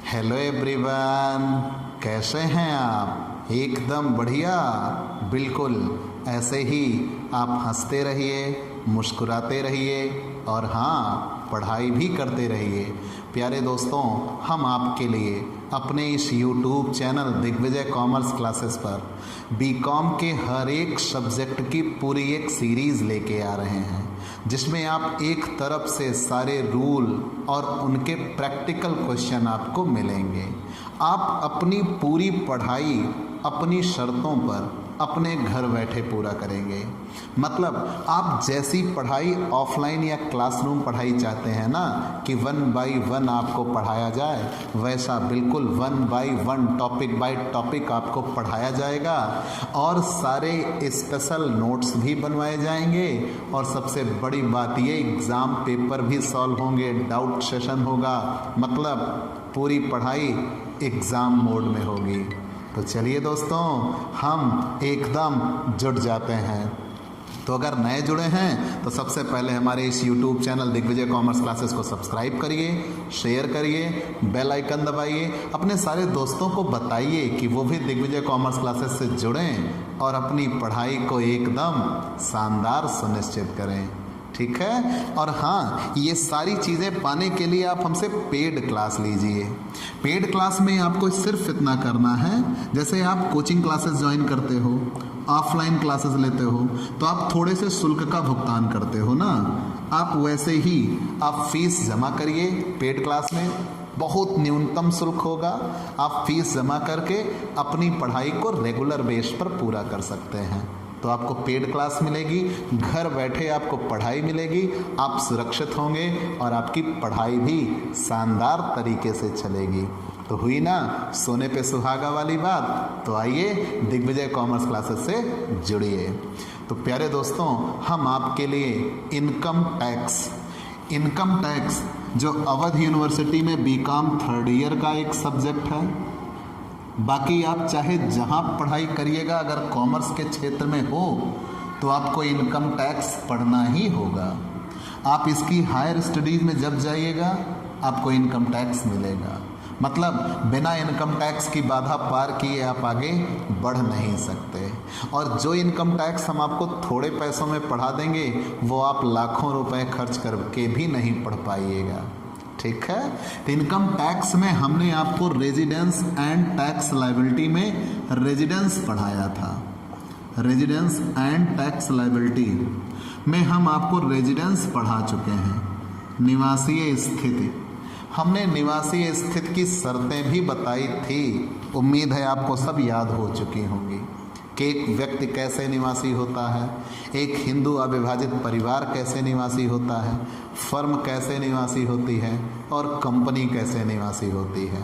Hello everyone, कैसे हैं आप? एकदम बढ़िया। बिल्कुल ऐसे ही आप हंसते रहिए, मुस्कुराते रहिए और हाँ, पढ़ाई भी करते रहिए। प्यारे दोस्तों, हम आपके लिए अपने इस YouTube channel Digvijay commerce classes पर बीकॉम के हर एक सब्जेक्ट की पूरी एक सीरीज़ लेके आ रहे हैं, जिसमें आप एक तरफ से सारे रूल और उनके प्रैक्टिकल क्वेश्चन आपको मिलेंगे। आप अपनी पूरी पढ़ाई अपनी शर्तों पर अपने घर बैठे पूरा करेंगे। मतलब आप जैसी पढ़ाई ऑफलाइन या क्लासरूम पढ़ाई चाहते हैं ना, कि 1 बाय 1 आपको पढ़ाया जाए, वैसा बिल्कुल 1 बाय 1 टॉपिक बाय टॉपिक आपको पढ़ाया जाएगा और सारे स्पेशल नोट्स भी बनवाए जाएंगे। और सबसे बड़ी बात ये, एग्ज़ाम पेपर भी सॉल्व होंगे, डाउट सेशन होगा। मतलब पूरी पढ़ाई एग्ज़ाम मोड में होगी। तो चलिए दोस्तों, हम एकदम जुट जाते हैं। तो अगर नए जुड़े हैं तो सबसे पहले हमारे इस YouTube channel Digvijay commerce classes को सब्सक्राइब करिए, शेयर करिए, बेल आइकन दबाइए, अपने सारे दोस्तों को बताइए कि वो भी दिग्विजय कॉमर्स क्लासेस से जुड़ें और अपनी पढ़ाई को एकदम शानदार सुनिश्चित करें। ठीक है। और हाँ, ये सारी चीज़ें पाने के लिए आप हमसे पेड क्लास लीजिए। पेड क्लास में आपको सिर्फ इतना करना है, जैसे आप कोचिंग क्लासेस ज्वाइन करते हो, ऑफलाइन क्लासेस लेते हो, तो आप थोड़े से शुल्क का भुगतान करते हो ना, आप वैसे ही आप फीस जमा करिए। पेड क्लास में बहुत न्यूनतम शुल्क होगा, आप फीस जमा करके अपनी पढ़ाई को रेगुलर बेस पर पूरा कर सकते हैं। तो आपको पेड क्लास मिलेगी, घर बैठे आपको पढ़ाई मिलेगी, आप सुरक्षित होंगे और आपकी पढ़ाई भी शानदार तरीके से चलेगी। तो हुई ना सोने पे सुहागा वाली बात। तो आइए दिग्विजय कॉमर्स क्लासेस से जुड़िए। तो प्यारे दोस्तों, हम आपके लिए इनकम टैक्स जो अवध यूनिवर्सिटी में बीकॉम 3rd ईयर का एक सब्जेक्ट है, बाकी आप चाहे जहाँ पढ़ाई करिएगा, अगर कॉमर्स के क्षेत्र में हो तो आपको इनकम टैक्स पढ़ना ही होगा। आप इसकी हायर स्टडीज़ में जब जाइएगा आपको इनकम टैक्स मिलेगा। मतलब बिना इनकम टैक्स की बाधा पार किए आप आगे बढ़ नहीं सकते। और जो इनकम टैक्स हम आपको थोड़े पैसों में पढ़ा देंगे, वो आप लाखों रुपए खर्च करके भी नहीं पढ़ पाइएगा। ठीक है। तो इनकम टैक्स में हमने आपको रेजिडेंस एंड टैक्स लायबिलिटी में रेजिडेंस पढ़ाया था। रेजिडेंस एंड टैक्स लायबिलिटी में हम आपको रेजिडेंस पढ़ा चुके हैं। निवासीय स्थिति, हमने निवासीय स्थिति की शर्तें भी बताई थी। उम्मीद है आपको सब याद हो चुकी होंगी कि एक व्यक्ति कैसे निवासी होता है, एक हिंदू अविभाजित परिवार कैसे निवासी होता है, फर्म कैसे निवासी होती है और कंपनी कैसे निवासी होती है।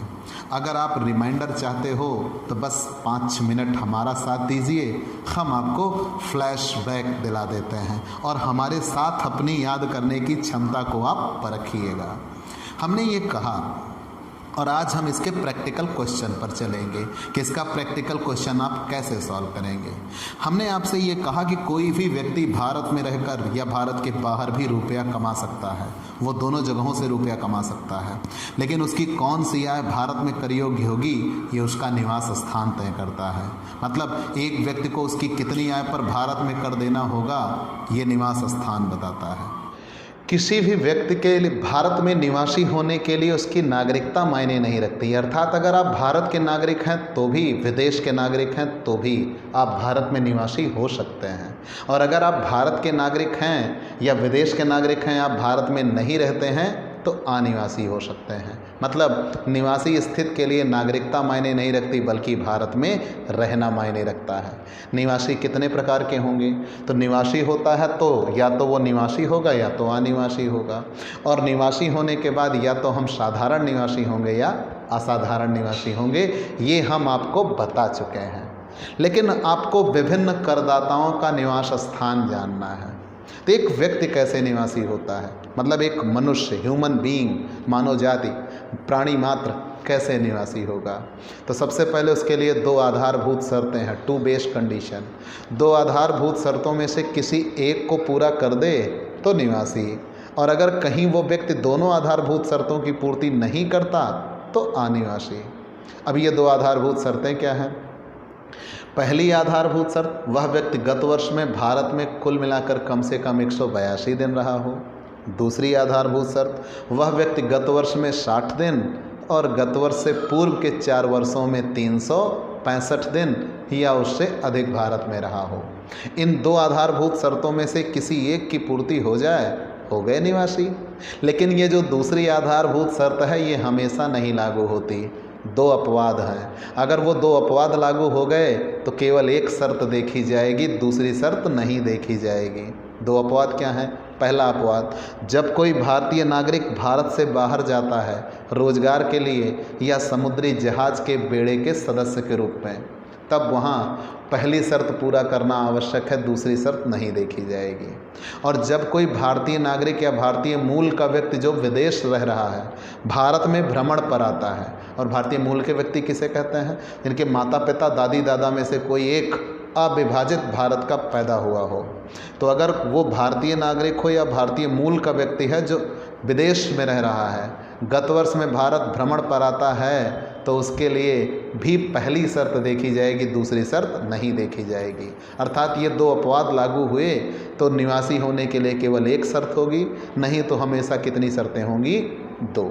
अगर आप रिमाइंडर चाहते हो तो बस 5 मिनट हमारा साथ दीजिए, हम आपको फ्लैशबैक दिला देते हैं और हमारे साथ अपनी याद करने की क्षमता को आप परखिएगा। हमने ये कहा और आज हम इसके प्रैक्टिकल क्वेश्चन पर चलेंगे कि इसका प्रैक्टिकल क्वेश्चन आप कैसे सॉल्व करेंगे। हमने आपसे ये कहा कि कोई भी व्यक्ति भारत में रहकर या भारत के बाहर भी रुपया कमा सकता है, वो दोनों जगहों से रुपया कमा सकता है, लेकिन उसकी कौन सी आय भारत में कर योग्य होगी, ये उसका निवास स्थान तय करता है। मतलब एक व्यक्ति को उसकी कितनी आय पर भारत में कर देना होगा, ये निवास स्थान बताता है। किसी भी व्यक्ति के लिए भारत में निवासी होने के लिए उसकी नागरिकता मायने नहीं रखती। अर्थात अगर आप भारत के नागरिक हैं तो भी, विदेश के नागरिक हैं तो भी आप भारत में निवासी हो सकते हैं। और अगर आप भारत के नागरिक हैं या विदेश के नागरिक हैं, आप भारत में नहीं रहते हैं तो अनिवासी हो सकते हैं। मतलब निवासी स्थिति के लिए नागरिकता मायने नहीं रखती, बल्कि भारत में रहना मायने रखता है। निवासी कितने प्रकार के होंगे? तो निवासी होता है तो या तो वो निवासी होगा या तो अनिवासी होगा। और निवासी होने के बाद या तो हम साधारण निवासी होंगे या असाधारण निवासी होंगे, ये हम आपको बता चुके हैं। लेकिन आपको विभिन्न करदाताओं का निवास स्थान जानना है। तो एक व्यक्ति कैसे निवासी होता है, मतलब एक मनुष्य, ह्यूमन बीइंग, मानव जाति, प्राणी मात्र कैसे निवासी होगा। तो सबसे पहले उसके लिए 2 आधारभूत शर्तें हैं, 2 बेस कंडीशन। 2 आधारभूत शर्तों में से किसी एक को पूरा कर दे तो निवासी, और अगर कहीं वो व्यक्ति दोनों आधारभूत शर्तों की पूर्ति नहीं करता तो अनिवासी। अब ये दो आधारभूत शर्तें क्या हैं? पहली आधारभूत शर्त, वह व्यक्ति गत वर्ष में भारत में कुल मिलाकर कम से कम 182 दिन रहा हो। दूसरी आधारभूत शर्त, वह व्यक्ति गत वर्ष में 60 दिन और गत वर्ष से पूर्व के 4 वर्षों में 365 दिन या उससे अधिक भारत में रहा हो। इन दो आधारभूत शर्तों में से किसी एक की पूर्ति हो जाए, हो गए निवासी। लेकिन ये जो दूसरी आधारभूत शर्त है ये हमेशा नहीं लागू होती। दो अपवाद हैं। अगर वो दो अपवाद लागू हो गए तो केवल एक शर्त देखी जाएगी, दूसरी शर्त नहीं देखी जाएगी। दो अपवाद क्या हैं? पहला अपवाद, जब कोई भारतीय नागरिक भारत से बाहर जाता है रोजगार के लिए या समुद्री जहाज के बेड़े के सदस्य के रूप में, तब वहाँ पहली शर्त पूरा करना आवश्यक है, दूसरी शर्त नहीं देखी जाएगी। और जब कोई भारतीय नागरिक या भारतीय मूल का व्यक्ति जो विदेश रह रहा है भारत में भ्रमण पर आता है, और भारतीय मूल के व्यक्ति किसे कहते हैं? जिनके माता पिता दादी दादा में से कोई एक अविभाजित भारत का पैदा हुआ हो। तो अगर वो भारतीय नागरिक हो या भारतीय मूल का व्यक्ति है जो विदेश में रह रहा है, गत वर्ष में भारत भ्रमण पर आता है, तो उसके लिए भी पहली शर्त देखी जाएगी, दूसरी शर्त नहीं देखी जाएगी। अर्थात ये दो अपवाद लागू हुए तो निवासी होने के लिए केवल एक शर्त होगी, नहीं तो हमेशा कितनी शर्तें होंगी? दो।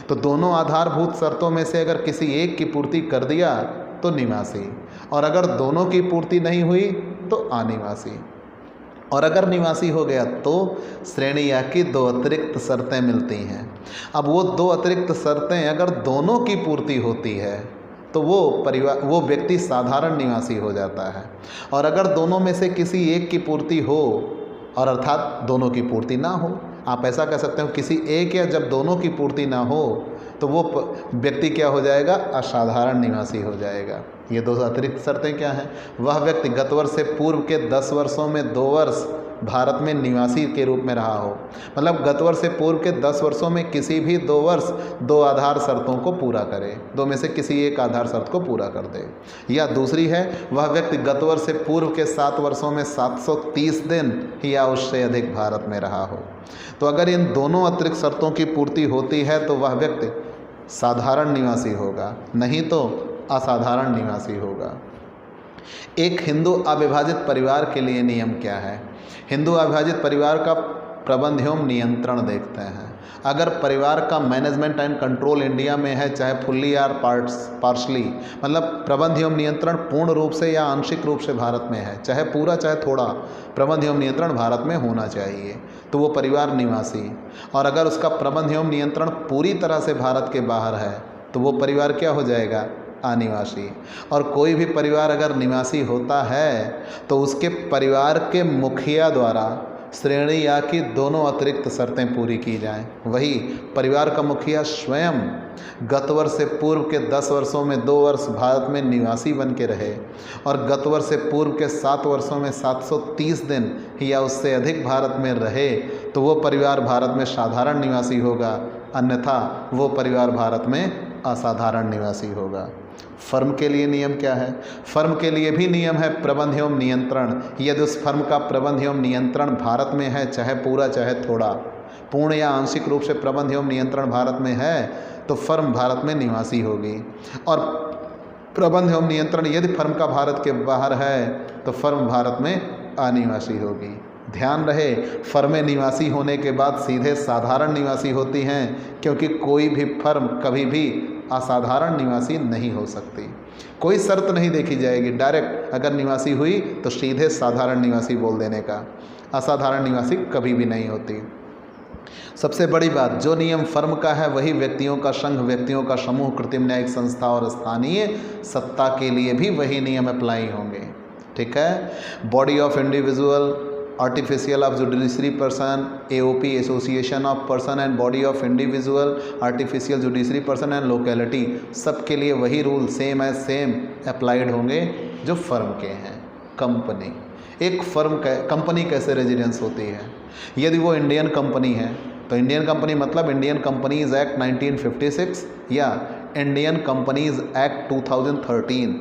तो दोनों आधारभूत शर्तों में से अगर किसी एक की पूर्ति कर दिया तो निवासी, और अगर दोनों की पूर्ति नहीं हुई तो अनिवासी। और अगर निवासी हो गया तो श्रेणी या की दो अतिरिक्त शर्तें मिलती हैं। अब वो दो अतिरिक्त शर्तें अगर दोनों की पूर्ति होती है तो वो व्यक्ति साधारण निवासी हो जाता है। और अगर दोनों में से किसी एक की पूर्ति हो, और अर्थात दोनों की पूर्ति ना हो, आप ऐसा कह सकते हो किसी एक या जब दोनों की पूर्ति ना हो तो वो व्यक्ति क्या हो जाएगा? असाधारण निवासी हो जाएगा। ये दो अतिरिक्त शर्तें क्या हैं? वह व्यक्ति गत वर्ष से पूर्व के 10 वर्षों में 2 वर्ष भारत में निवासी के रूप में रहा हो। मतलब गत वर्ष से पूर्व के 10 वर्षों में किसी भी 2 वर्ष 2 आधार शर्तों को पूरा करे, दो में से किसी एक आधार शर्त को पूरा कर दे। या दूसरी है, वह व्यक्ति गत वर्ष से पूर्व के 7 वर्षों में 730 दिन या उससे अधिक भारत में रहा हो। तो अगर इन दोनों अतिरिक्त शर्तों की पूर्ति होती है तो वह व्यक्ति साधारण निवासी होगा, नहीं तो असाधारण निवासी होगा। एक हिंदू अविभाजित परिवार के लिए नियम क्या है? हिंदू अविभाजित परिवार का प्रबंध एवं नियंत्रण देखते हैं। अगर परिवार का मैनेजमेंट एंड कंट्रोल इंडिया में है, चाहे फुल्ली या पार्शली, मतलब प्रबंध एवं नियंत्रण पूर्ण रूप से या आंशिक रूप से भारत में है, चाहे पूरा चाहे थोड़ा, प्रबंध एवं नियंत्रण भारत में होना चाहिए, तो वो परिवार निवासी। और अगर उसका प्रबंध एवं नियंत्रण पूरी तरह से भारत के बाहर है तो वो परिवार क्या हो जाएगा? अनिवासी। और कोई भी परिवार अगर निवासी होता है तो उसके परिवार के मुखिया द्वारा श्रेणी या की दोनों अतिरिक्त शर्तें पूरी की जाएं। वही परिवार का मुखिया स्वयं गत वर्ष से पूर्व के 10 वर्षों में 2 वर्ष भारत में निवासी बन के रहे, और गत वर्ष से पूर्व के 7 वर्षों में 730 दिन या उससे अधिक भारत में रहे, तो वो परिवार भारत में साधारण निवासी होगा, अन्यथा वो परिवार भारत में असाधारण निवासी होगा। फर्म के लिए नियम क्या है? फर्म के लिए भी नियम है प्रबंध एवं नियंत्रण। यदि उस फर्म का प्रबंध एवं नियंत्रण भारत में है, चाहे पूरा चाहे थोड़ा, पूर्ण या आंशिक रूप से प्रबंध एवं नियंत्रण भारत में है, तो फर्म भारत में निवासी होगी। और प्रबंध एवं नियंत्रण यदि फर्म का भारत के बाहर है तो फर्म भारत में अनिवासी होगी। ध्यान रहे, फर्में निवासी होने के बाद सीधे साधारण निवासी होती हैं, क्योंकि कोई भी फर्म कभी भी असाधारण निवासी नहीं हो सकती। कोई शर्त नहीं देखी जाएगी, डायरेक्ट अगर निवासी हुई तो सीधे साधारण निवासी बोल देने का, असाधारण निवासी कभी भी नहीं होती। सबसे बड़ी बात, जो नियम फर्म का है वही व्यक्तियों का संघ, व्यक्तियों का समूह, कृत्रिम न्यायिक संस्था और स्थानीय सत्ता के लिए भी वही नियम अप्लाई होंगे। ठीक है। Body of individual, artificial of judiciary person, AOP association of person and body of individual, artificial judiciary person and locality, सबके लिए वही rule same as same applied होंगे जो फर्म के हैं। कंपनी, एक फर्म कंपनी कैसे रेजिडेंस होती है? यदि वो इंडियन कंपनी है तो इंडियन कंपनी मतलब इंडियन कंपनीज एक्ट 1956 या इंडियन कंपनीज एक्ट 2013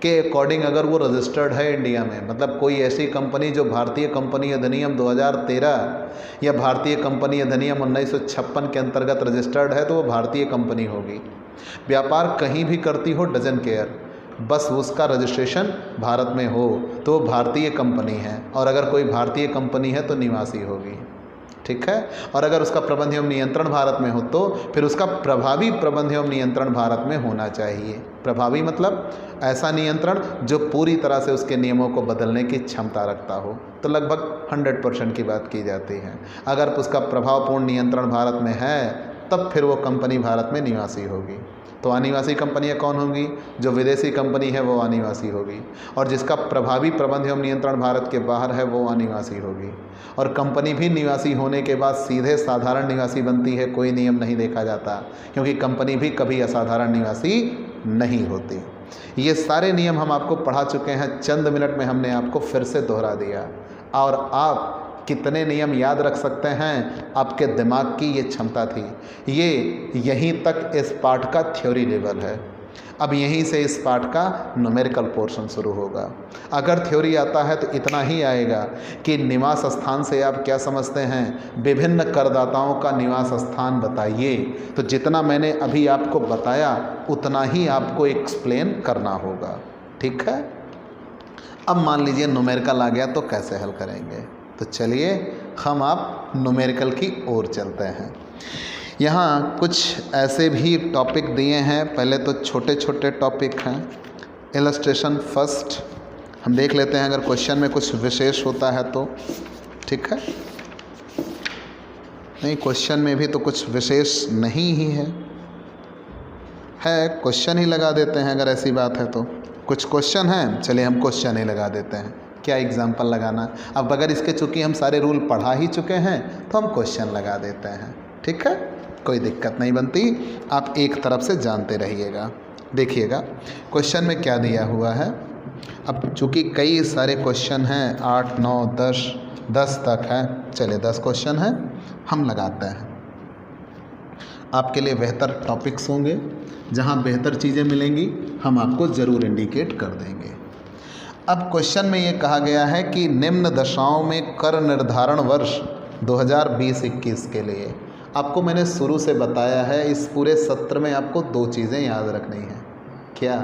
के अकॉर्डिंग अगर वो रजिस्टर्ड है इंडिया में, मतलब कोई ऐसी कंपनी जो भारतीय कंपनी अधिनियम 2013 या भारतीय कंपनी अधिनियम 1956 के अंतर्गत रजिस्टर्ड है, तो वो भारतीय कंपनी होगी। व्यापार कहीं भी करती हो डजंट केयर, बस उसका रजिस्ट्रेशन भारत में हो तो वो भारतीय कंपनी है, और अगर कोई भारतीय कंपनी है तो निवासी होगी, ठीक है। और अगर उसका प्रबंध एवं नियंत्रण भारत में हो तो फिर उसका प्रभावी प्रबंध एवं नियंत्रण भारत में होना चाहिए। प्रभावी मतलब ऐसा नियंत्रण जो पूरी तरह से उसके नियमों को बदलने की क्षमता रखता हो, तो लगभग 100% की बात की जाती है। अगर उसका प्रभावपूर्ण नियंत्रण भारत में है तब फिर वो कंपनी भारत में निवासी होगी। तो अनिवासी कंपनियां कौन होंगी? जो विदेशी कंपनी है वो अनिवासी होगी, और जिसका प्रभावी प्रबंध एवं नियंत्रण भारत के बाहर है वो अनिवासी होगी। और कंपनी भी निवासी होने के बाद सीधे साधारण निवासी बनती है, कोई नियम नहीं देखा जाता, क्योंकि कंपनी भी कभी असाधारण निवासी नहीं होती। ये सारे नियम हम आपको पढ़ा चुके हैं, चंद मिनट में हमने आपको फिर से दोहरा दिया। और आप कितने नियम याद रख सकते हैं, आपके दिमाग की ये क्षमता थी। ये यहीं तक इस पाठ का थ्योरी लेवल है। अब यहीं से इस पाठ का न्यूमेरिकल पोर्शन शुरू होगा। अगर थ्योरी आता है तो इतना ही आएगा कि निवास स्थान से आप क्या समझते हैं, विभिन्न करदाताओं का निवास स्थान बताइए। तो जितना मैंने अभी आपको बताया उतना ही आपको एक्सप्लेन करना होगा, ठीक है। अब मान लीजिए न्यूमेरिकल आ गया तो कैसे हल करेंगे। तो चलिए हम आप न्यूमेरिकल की ओर चलते हैं। यहाँ कुछ ऐसे भी टॉपिक दिए हैं, पहले तो छोटे छोटे टॉपिक हैं। इलस्ट्रेशन फर्स्ट हम देख लेते हैं, अगर क्वेश्चन में कुछ विशेष होता है तो, ठीक है। नहीं, क्वेश्चन में भी तो कुछ विशेष नहीं ही है क्वेश्चन ही लगा देते हैं अगर ऐसी बात है तो। कुछ क्वेश्चन हैं, चलिए हम क्वेश्चन ही लगा देते हैं, क्या एग्जाम्पल लगाना। अब अगर इसके चूँकि हम सारे रूल पढ़ा ही चुके हैं तो हम क्वेश्चन लगा देते हैं, ठीक है, कोई दिक्कत नहीं बनती। आप एक तरफ से जानते रहिएगा। देखिएगा क्वेश्चन में क्या दिया हुआ है। अब चूँकि कई सारे क्वेश्चन हैं, 8, 9, 10 तक है, चलिए 10 क्वेश्चन हैं, हम लगाते हैं। आपके लिए बेहतर टॉपिक्स होंगे, जहाँ बेहतर चीज़ें मिलेंगी हम आपको ज़रूर इंडिकेट कर देंगे। अब क्वेश्चन में ये कहा गया है कि निम्न दशाओं में कर निर्धारण वर्ष 2020-21 के लिए, आपको मैंने शुरू से बताया है, इस पूरे सत्र में आपको 2 चीज़ें याद रखनी है। क्या?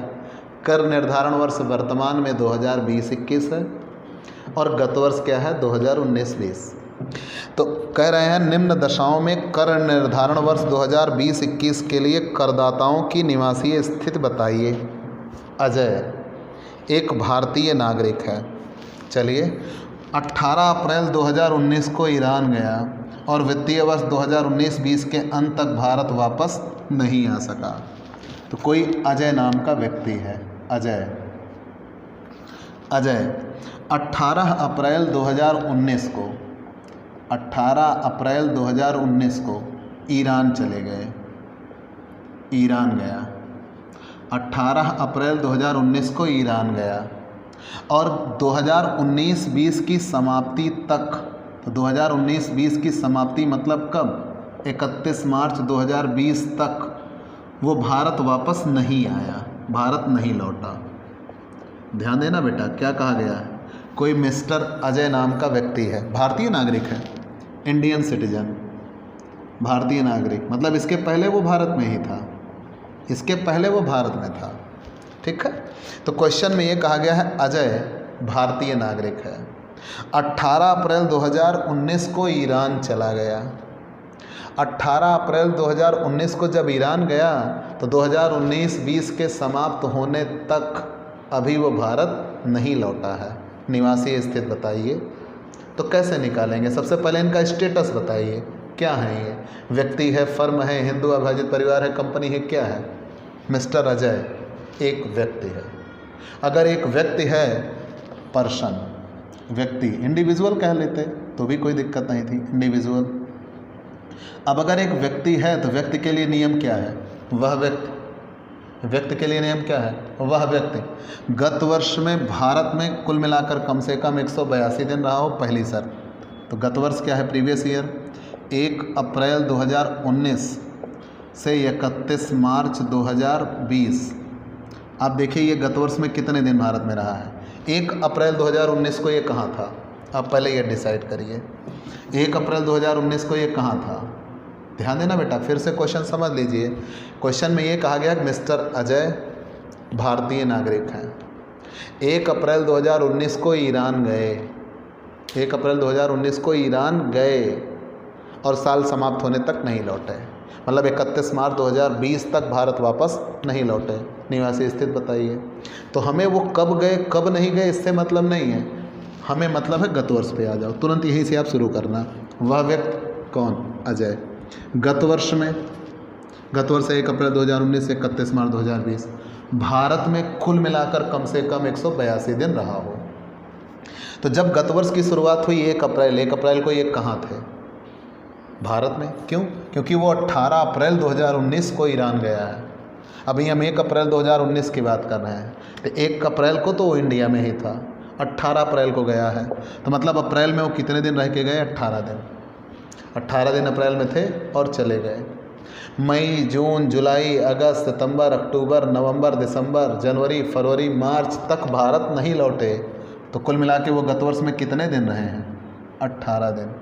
कर निर्धारण वर्ष वर्तमान में 2020-21 है और गत वर्ष क्या है 2019-20। तो कह रहे हैं निम्न दशाओं में कर निर्धारण वर्ष 2020-21 के लिए करदाताओं की निवासीय स्थिति बताइए। अजय एक भारतीय नागरिक है। चलिए 18 अप्रैल 2019 को ईरान गया और वित्तीय वर्ष 2019-20 के अंत तक भारत वापस नहीं आ सका। तो कोई अजय नाम का व्यक्ति है। अजय 18 अप्रैल 2019 को ईरान चले गए। ईरान गया 18 अप्रैल 2019 को ईरान गया और 2019-20 की समाप्ति तक, तो 2019-20 की समाप्ति मतलब कब? 31 मार्च 2020 तक वो भारत वापस नहीं आया, भारत नहीं लौटा। ध्यान देना बेटा, क्या कहा गया है? कोई मिस्टर अजय नाम का व्यक्ति है, भारतीय नागरिक है, इंडियन सिटीजन, भारतीय नागरिक, मतलब इसके पहले वो भारत में ही था, इसके पहले वो भारत में था, ठीक है। तो क्वेश्चन में ये कहा गया है अजय भारतीय नागरिक है, 18 अप्रैल 2019 को ईरान चला गया। 18 अप्रैल 2019 को जब ईरान गया तो 2019-20 के समाप्त होने तक अभी वो भारत नहीं लौटा है। निवासी स्थिति बताइए। तो कैसे निकालेंगे? सबसे पहले इनका स्टेटस बताइए, क्या है ये? व्यक्ति है, फर्म है, हिंदू अविभाजित परिवार है, कंपनी है, क्या है? मिस्टर अजय एक व्यक्ति है। अगर एक व्यक्ति है, पर्सन, व्यक्ति, इंडिविजुअल कह लेते तो भी कोई दिक्कत नहीं थी, इंडिविजुअल। अब अगर एक व्यक्ति है तो व्यक्ति के लिए नियम क्या है? वह व्यक्ति। व्यक्ति के लिए नियम क्या है? वह व्यक्ति। गत वर्ष में भारत में कुल मिलाकर कम से कम 182 दिन रहा हो, पहली शर्त। तो गत वर्ष क्या है? Previous year. 1 अप्रैल 2019 से 31 मार्च 2020। आप देखिए ये गत वर्ष में कितने दिन भारत में रहा है। 1 अप्रैल 2019 को ये कहाँ था? आप पहले ये डिसाइड करिए। 1 अप्रैल 2019 को ये कहाँ था? ध्यान देना बेटा, फिर से क्वेश्चन समझ लीजिए। क्वेश्चन में ये कहा गया कि मिस्टर अजय भारतीय नागरिक हैं, 1 अप्रैल 2019 को ईरान गए, 1 अप्रैल 2019 को ईरान गए और साल समाप्त होने तक नहीं लौटे, मतलब 31 मार्च 2020 तक भारत वापस नहीं लौटे। निवासी स्थिति बताइए। तो हमें वो कब गए कब नहीं गए इससे मतलब नहीं है, हमें मतलब है गत वर्ष पे आ जाओ, तुरंत यहीं से आप शुरू करना। वह व्यक्ति कौन? अजय। गत वर्ष में, गत वर्ष 1 अप्रैल 2019 से 31 मार्च 2020 भारत में कुल मिलाकर कम से कम 182 दिन रहा हो। तो जब गत वर्ष की शुरुआत हुई 1 अप्रैल को ये कहाँ थे? भारत में। क्यों? क्योंकि वो 18 अप्रैल 2019 को ईरान गया है। अभी हम 1 अप्रैल 2019 की बात कर रहे हैं, तो 1 अप्रैल को तो वो इंडिया में ही था, 18 अप्रैल को गया है, तो मतलब अप्रैल में वो कितने दिन रह के गए? 18 दिन। 18 दिन अप्रैल में थे और चले गए। मई, जून, जुलाई, अगस्त, सितंबर, अक्टूबर, नवंबर, दिसंबर, जनवरी, फरवरी, मार्च तक भारत नहीं लौटे, तो कुल मिला के वो गत वर्ष में कितने दिन रहे हैं? 18 दिन।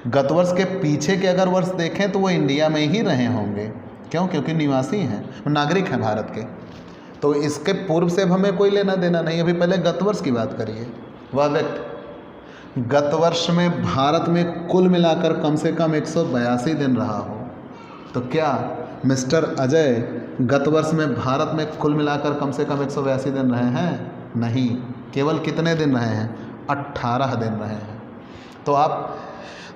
गत वर्ष के पीछे के अगर वर्ष देखें तो वो इंडिया में ही रहे होंगे। क्यों? क्योंकि निवासी हैं, नागरिक हैं भारत के। तो इसके पूर्व से अब हमें कोई लेना देना नहीं, अभी पहले गत वर्ष की बात करिए। वह व्यक्ति गत वर्ष में भारत में कुल मिलाकर कम से कम 182 दिन रहा हो, तो क्या मिस्टर अजय गत वर्ष में भारत में कुल मिलाकर कम से कम 182 दिन रहे हैं? नहीं, केवल कितने दिन रहे हैं? 18 दिन रहे हैं। तो आप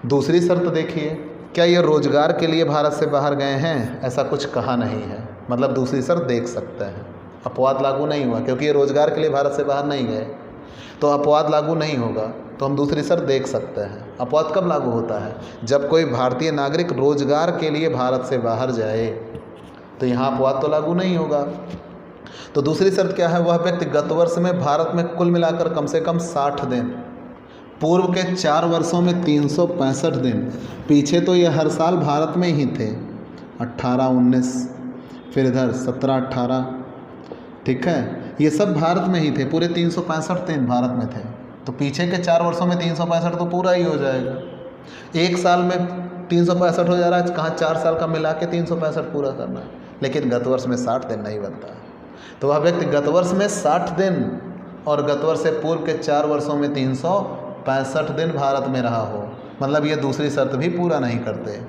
दूसरी शर्त देखिए, क्या ये रोजगार के लिए भारत से बाहर गए हैं? ऐसा कुछ कहा नहीं है, मतलब दूसरी शर्त देख सकते हैं। अपवाद लागू नहीं हुआ, क्योंकि ये रोजगार के लिए भारत से बाहर नहीं गए, तो अपवाद लागू नहीं होगा, तो हम दूसरी शर्त देख सकते हैं। अपवाद कब लागू होता है? जब कोई भारतीय नागरिक रोजगार के लिए भारत से बाहर जाए, तो यहाँ अपवाद तो लागू नहीं होगा। तो दूसरी शर्त क्या है? वह व्यक्ति गत वर्ष में भारत में कुल मिलाकर कम से कम 60 दिन, पूर्व के 4 वर्षों में 365 दिन, पीछे तो ये हर साल भारत में ही थे, 18, 19, फिर इधर 17, 18, ठीक है, ये सब भारत में ही थे, पूरे 365 दिन भारत में थे। तो पीछे के 4 वर्षों में 365 तो पूरा ही हो जाएगा। एक साल में 365 हो जा रहा है, कहाँ 4 साल का मिला के 365 पूरा करना है, लेकिन गत वर्ष में 60 दिन नहीं बनता है। तो वह व्यक्ति गत वर्ष में 60 दिन और गत वर्ष से पूर्व के 4 वर्षों में 365 दिन भारत में रहा हो, मतलब ये दूसरी शर्त भी पूरा नहीं करते।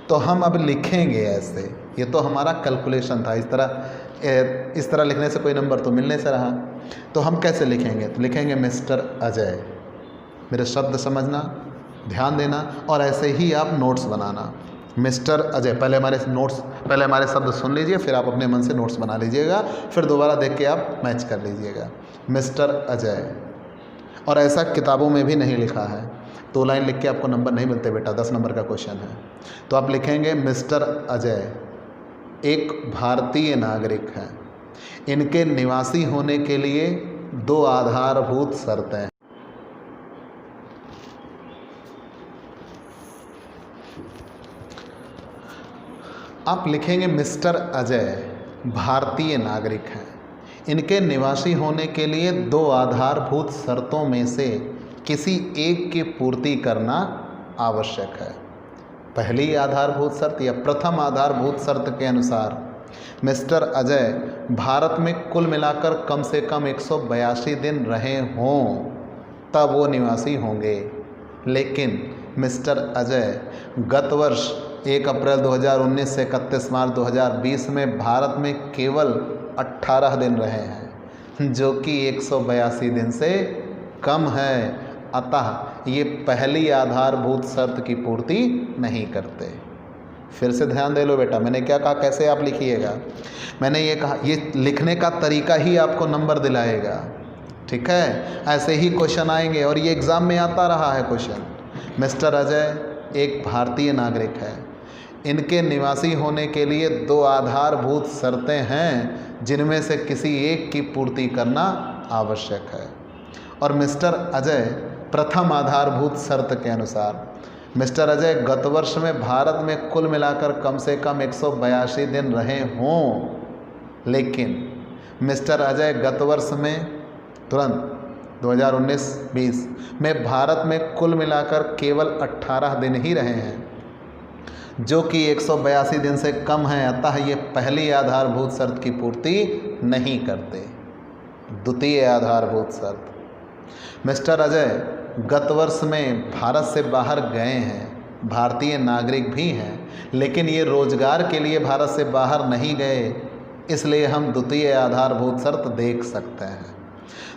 तो हम अब लिखेंगे ऐसे, ये तो हमारा कैलकुलेशन था, इस तरह लिखने से कोई नंबर तो मिलने से रहा। तो हम कैसे लिखेंगे? तो लिखेंगे मिस्टर अजय, मेरे शब्द समझना, ध्यान देना, और ऐसे ही आप नोट्स बनाना। मिस्टर अजय, पहले हमारे शब्द सुन लीजिए, फिर आप अपने मन से नोट्स बना लीजिएगा, फिर दोबारा देख के आप मैच कर लीजिएगा। मिस्टर अजय, और ऐसा किताबों में भी नहीं लिखा है, 2 लाइन लिख के आपको नंबर नहीं मिलते बेटा, 10 नंबर का क्वेश्चन है। तो आप लिखेंगे मिस्टर अजय एक भारतीय नागरिक हैं, इनके निवासी होने के लिए 2 आधारभूत शर्तें हैं। आप लिखेंगे मिस्टर अजय भारतीय नागरिक हैं, इनके निवासी होने के लिए 2 आधारभूत शर्तों में से किसी एक की पूर्ति करना आवश्यक है। पहली आधारभूत शर्त या प्रथम आधारभूत शर्त के अनुसार मिस्टर अजय भारत में कुल मिलाकर कम से कम 182 दिन रहे हों, तब वो निवासी होंगे। लेकिन मिस्टर अजय गत वर्ष 1 अप्रैल 2019 से 31 मार्च 2020 में भारत में केवल 18 दिन रहे हैं, जो कि 182 दिन से कम है, अतः ये पहली आधारभूत शर्त की पूर्ति नहीं करते। फिर से ध्यान दे लो बेटा, मैंने क्या कहा, कैसे आप लिखिएगा। मैंने ये कहा, ये लिखने का तरीका ही आपको नंबर दिलाएगा, ठीक है। ऐसे ही क्वेश्चन आएंगे और ये एग्ज़ाम में आता रहा है क्वेश्चन। मिस्टर अजय एक भारतीय नागरिक है, इनके निवासी होने के लिए 2 आधारभूत शर्तें हैं, जिनमें से किसी एक की पूर्ति करना आवश्यक है। और मिस्टर अजय प्रथम आधारभूत शर्त के अनुसार मिस्टर अजय गत वर्ष में भारत में कुल मिलाकर कम से कम 182 दिन रहे हों, लेकिन मिस्टर अजय गत वर्ष में तुरंत 2019-20 में भारत में कुल मिलाकर केवल 18 दिन ही रहे हैं, जो कि 182 दिन से कम है, अतः ये पहली आधारभूत शर्त की पूर्ति नहीं करते। द्वितीय आधारभूत शर्त, मिस्टर अजय गत वर्ष में भारत से बाहर गए हैं, भारतीय नागरिक भी हैं, लेकिन ये रोजगार के लिए भारत से बाहर नहीं गए, इसलिए हम द्वितीय आधारभूत शर्त देख सकते हैं।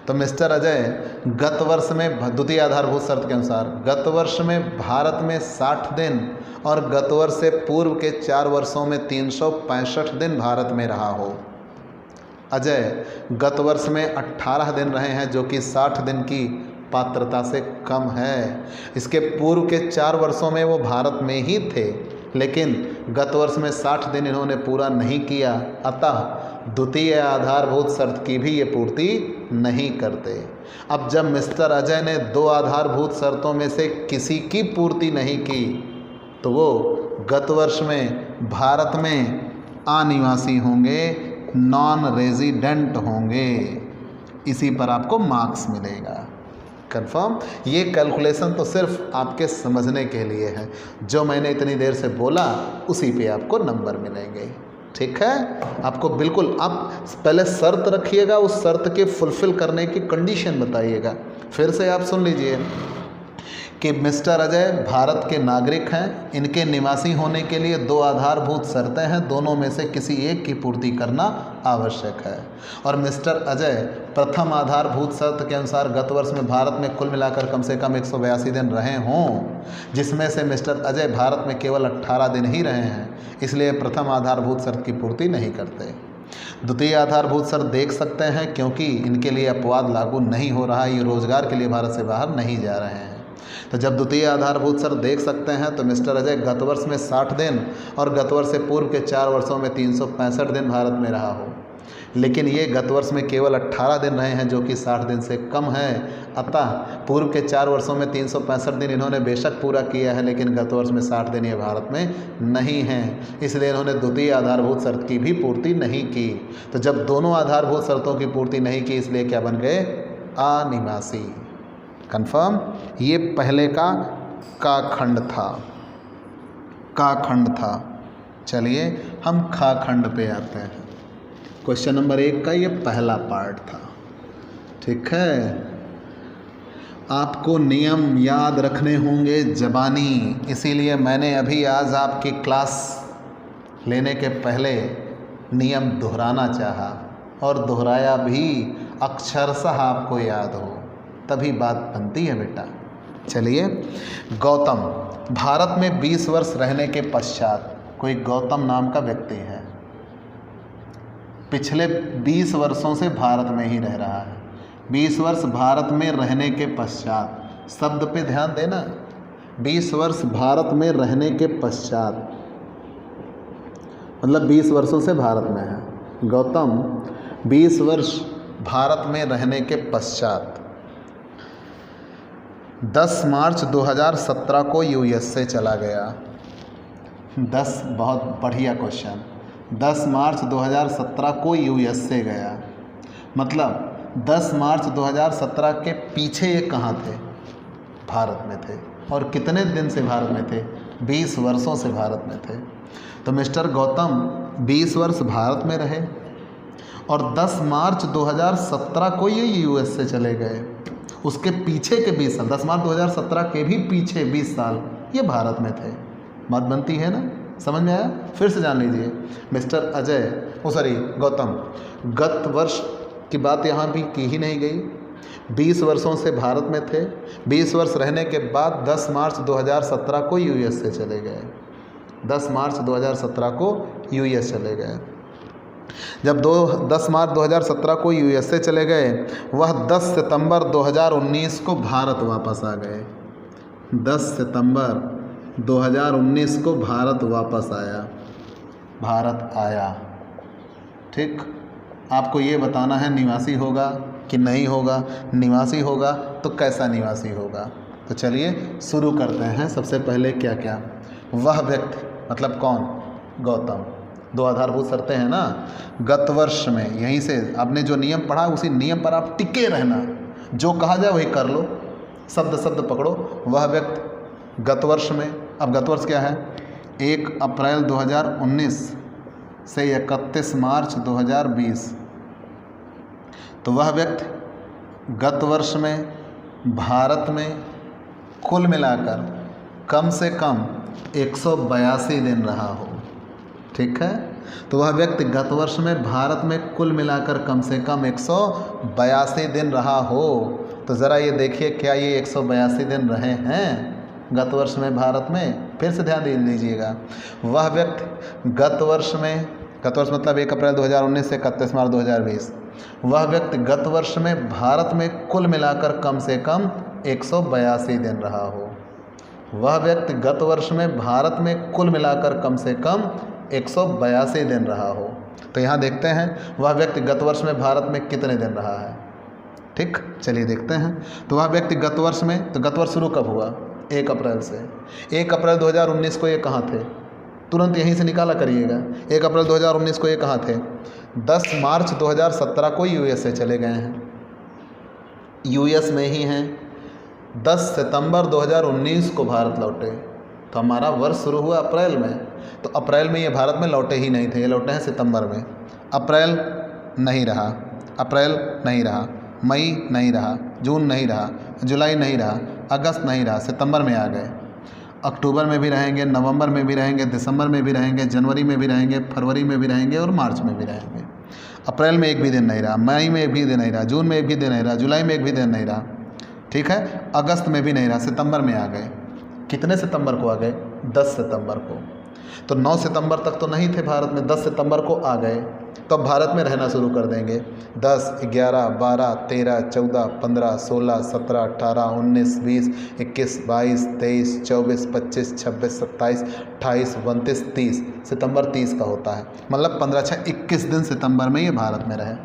तो मिस्टर अजय गत वर्ष में, द्वितीय आधारभूत शर्त के अनुसार, गत वर्ष में भारत में 60 दिन और गत वर्ष से पूर्व के 4 वर्षों में 365 दिन भारत में रहा हो। अजय गत वर्ष में 18 दिन रहे हैं, जो कि 60 दिन की पात्रता से कम है। इसके पूर्व के 4 वर्षों में वो भारत में ही थे, लेकिन गत वर्ष में 60 दिन इन्होंने पूरा नहीं किया, अतः द्वितीय आधारभूत शर्त की भी ये पूर्ति नहीं करते। अब जब मिस्टर अजय ने 2 आधारभूत शर्तों में से किसी की पूर्ति नहीं की, तो वो गत वर्ष में भारत में अनिवासी होंगे, नॉन रेजिडेंट होंगे। इसी पर आपको मार्क्स मिलेगा। कंफर्म? ये कैलकुलेशन तो सिर्फ आपके समझने के लिए है, जो मैंने इतनी देर से बोला उसी पे आपको नंबर मिलेंगे। ठीक है? आपको बिल्कुल, आप पहले शर्त रखिएगा, उस शर्त के फुलफिल करने की कंडीशन बताइएगा। फिर से आप सुन लीजिए कि मिस्टर अजय भारत के नागरिक हैं, इनके निवासी होने के लिए 2 आधारभूत शर्तें हैं, दोनों में से किसी एक की पूर्ति करना आवश्यक है। और मिस्टर अजय प्रथम आधारभूत शर्त के अनुसार गत वर्ष में भारत में कुल मिलाकर कम से कम 182 दिन रहे हों, जिसमें से मिस्टर अजय भारत में केवल 18 दिन ही रहे हैं, इसलिए प्रथम आधारभूत शर्त की पूर्ति नहीं करते। द्वितीय आधारभूत शर्त देख सकते हैं, क्योंकि इनके लिए अपवाद लागू नहीं हो रहा, ये रोजगार के लिए भारत से बाहर नहीं जा रहे हैं। तो जब द्वितीय आधारभूत शर्त देख सकते हैं, तो मिस्टर अजय गत वर्ष में 60 दिन और गत वर्ष से पूर्व के 4 वर्षों में 365 दिन भारत में रहा हो, लेकिन ये गत वर्ष में केवल 18 दिन रहे हैं, जो कि 60 दिन से कम है। अतः पूर्व के 4 वर्षों में 365 दिन इन्होंने बेशक पूरा किया है, लेकिन गत वर्ष में 60 दिन ये भारत में नहीं हैं, इसलिए इन्होंने द्वितीय आधारभूत शर्त की भी पूर्ति नहीं की। तो जब दोनों आधारभूत शर्तों की पूर्ति नहीं की, इसलिए क्या बन गए? अनिवासी। कंफर्म? ये पहले का खंड था, का खंड था। चलिए हम खा खंड पे आते हैं। क्वेश्चन नंबर 1 का ये पहला पार्ट था। ठीक है? आपको नियम याद रखने होंगे ज़बानी, इसीलिए मैंने अभी आज आपकी क्लास लेने के पहले नियम दोहराना चाहा और दोहराया भी, अक्षरशः आपको याद हो, तभी बात बनती है बेटा। चलिए, गौतम भारत में 20 वर्ष रहने के पश्चात, कोई गौतम नाम का व्यक्ति है, पिछले 20 वर्षों से भारत में ही रह रहा है। 20 वर्ष भारत में रहने के पश्चात, शब्द पे ध्यान देना, 20 वर्ष भारत में रहने के पश्चात मतलब 20 वर्षों से भारत में है। गौतम 20 वर्ष भारत में रहने के पश्चात 10 मार्च 2017 को यूएस से चला गया। 10, बहुत बढ़िया क्वेश्चन। 10 मार्च 2017 को यूएस से गया, मतलब 10 मार्च 2017 के पीछे ये कहाँ थे? भारत में थे। और कितने दिन से भारत में थे? 20 वर्षों से भारत में थे। तो मिस्टर गौतम 20 वर्ष भारत में रहे और 10 मार्च 2017 को ये यूएस से चले गए। उसके पीछे के 20 साल, 10 मार्च 2017 के भी पीछे 20 साल ये भारत में थे। बात बनती है ना? समझ में आया? फिर से जान लीजिए, मिस्टर अजय, गौतम गत वर्ष की बात यहाँ भी की ही नहीं गई। 20 वर्षों से भारत में थे, 20 वर्ष रहने के बाद 10 मार्च 2017 को यूएस से चले गए। 10 मार्च 2017 को यूएस चले गए। जब 10 मार्च 2017 को यूएस से चले गए, वह 10 सितंबर 2019 को भारत वापस आ गए। 10 सितंबर 2019 को भारत वापस आया, भारत आया। ठीक, आपको ये बताना है निवासी होगा कि नहीं होगा। निवासी होगा तो कैसा निवासी होगा? तो चलिए शुरू करते हैं। सबसे पहले क्या क्या? वह व्यक्ति मतलब कौन? गौतम। 2 आधारभूत शर्तें हैं ना। गत वर्ष में, यहीं से आपने जो नियम पढ़ा उसी नियम पर आप टिके रहना, जो कहा जाए वही कर लो, शब्द शब्द पकड़ो। वह व्यक्ति गत वर्ष में, अब गत वर्ष क्या है? 1 अप्रैल 2019 से 31 मार्च 2020, तो वह व्यक्ति गत वर्ष में भारत में कुल मिलाकर कम से कम 182 दिन रहा हो। ठीक है, तो वह व्यक्ति गत वर्ष में भारत में कुल मिलाकर कम से कम 182 दिन रहा हो। तो ज़रा ये देखिए, क्या ये 182 दिन रहे हैं गत वर्ष में भारत में? फिर से ध्यान दे लीजिएगा, वह व्यक्ति गत वर्ष मतलब 1 अप्रैल 2019 से 31 मार्च 2020, वह व्यक्ति गत वर्ष में भारत में कुल मिलाकर कम से कम 182 दिन रहा हो। वह व्यक्ति गत वर्ष में भारत में कुल मिलाकर कम से कम 182 दिन रहा हो। तो यहाँ देखते हैं वह व्यक्ति गत वर्ष में भारत में कितने दिन रहा है। ठीक, चलिए देखते हैं। तो वह व्यक्ति गत वर्ष में, तो गत वर्ष शुरू कब हुआ? 1 अप्रैल से। 1 अप्रैल 2019 को ये कहाँ थे? तुरंत यहीं से निकाला करिएगा। 1 अप्रैल 2019 को ये कहाँ थे? 10 मार्च 2017 को यूएस से चले गए हैं, यूएस में ही हैं। 10 सितंबर 2019 को भारत लौटे। तो हमारा वर्ष शुरू हुआ अप्रैल में, तो अप्रैल में ये भारत में लौटे ही नहीं थे, ये लौटे हैं सितंबर में। अप्रैल नहीं रहा, अप्रैल नहीं रहा, मई नहीं रहा, जून नहीं रहा, जुलाई नहीं रहा, अगस्त नहीं रहा, सितंबर में आ गए। अक्टूबर में भी रहेंगे, नवंबर में भी रहेंगे, दिसंबर में भी रहेंगे, जनवरी में भी रहेंगे, फरवरी में भी रहेंगे और मार्च में भी रहेंगे। अप्रैल में एक भी दिन नहीं रहा, मई में एक भी दिन नहीं रहा, जून में एक भी दिन नहीं रहा, जुलाई में एक भी दिन नहीं रहा। ठीक है, अगस्त में भी नहीं रहा, सितंबर में आ गए। कितने सितंबर को आ गए? 10 सितंबर को। तो 9 सितंबर तक तो नहीं थे भारत में, 10 सितंबर को आ गए। तो अब भारत में रहना शुरू कर देंगे। 10, 11, 12, 13, 14, 15, 16, 17, 18, 19, 20, 21, 22, 23, 24, 25, 26, 27, 28, 29, 30। सितंबर 30 का होता है, मतलब 15, 6, 21 दिन सितंबर में ये भारत में रहे।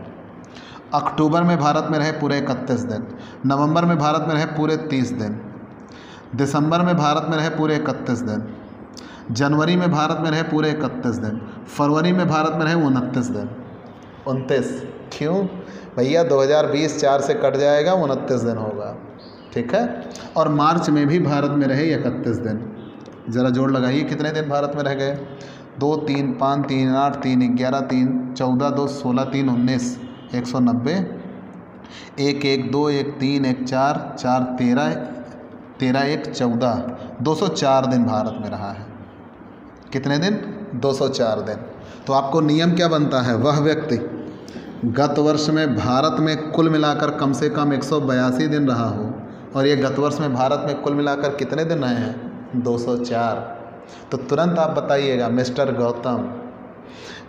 अक्टूबर में भारत में रहे पूरे 31 दिन, नवंबर में भारत में रहे पूरे 30 दिन, दिसंबर में भारत में रहे पूरे 31 दिन, जनवरी में भारत में रहे पूरे 31 दिन, फरवरी में भारत में रहे 29 दिन। 29 क्यों भैया? 2020 4 से कट जाएगा, 29 दिन होगा। ठीक है, और मार्च में भी भारत में रहे 31 दिन। ज़रा जोड़ लगाइए, कितने दिन भारत में रह गए? 2, 3, 5, 3, 8, 3, 11, 3, 14, 2, 16, 3, 19, 190, 1, 1, 2, 1, 3, 1, 4, 4, 13, 13, 1, 14, 204 दिन भारत में रहा है। कितने दिन? 204 दिन। तो आपको नियम क्या बनता है? वह व्यक्ति गत वर्ष में भारत में कुल मिलाकर कम से कम 182 दिन रहा हो, और ये गत वर्ष में भारत में कुल मिलाकर कितने दिन रहे हैं? 204। तो तुरंत आप बताइएगा मिस्टर गौतम,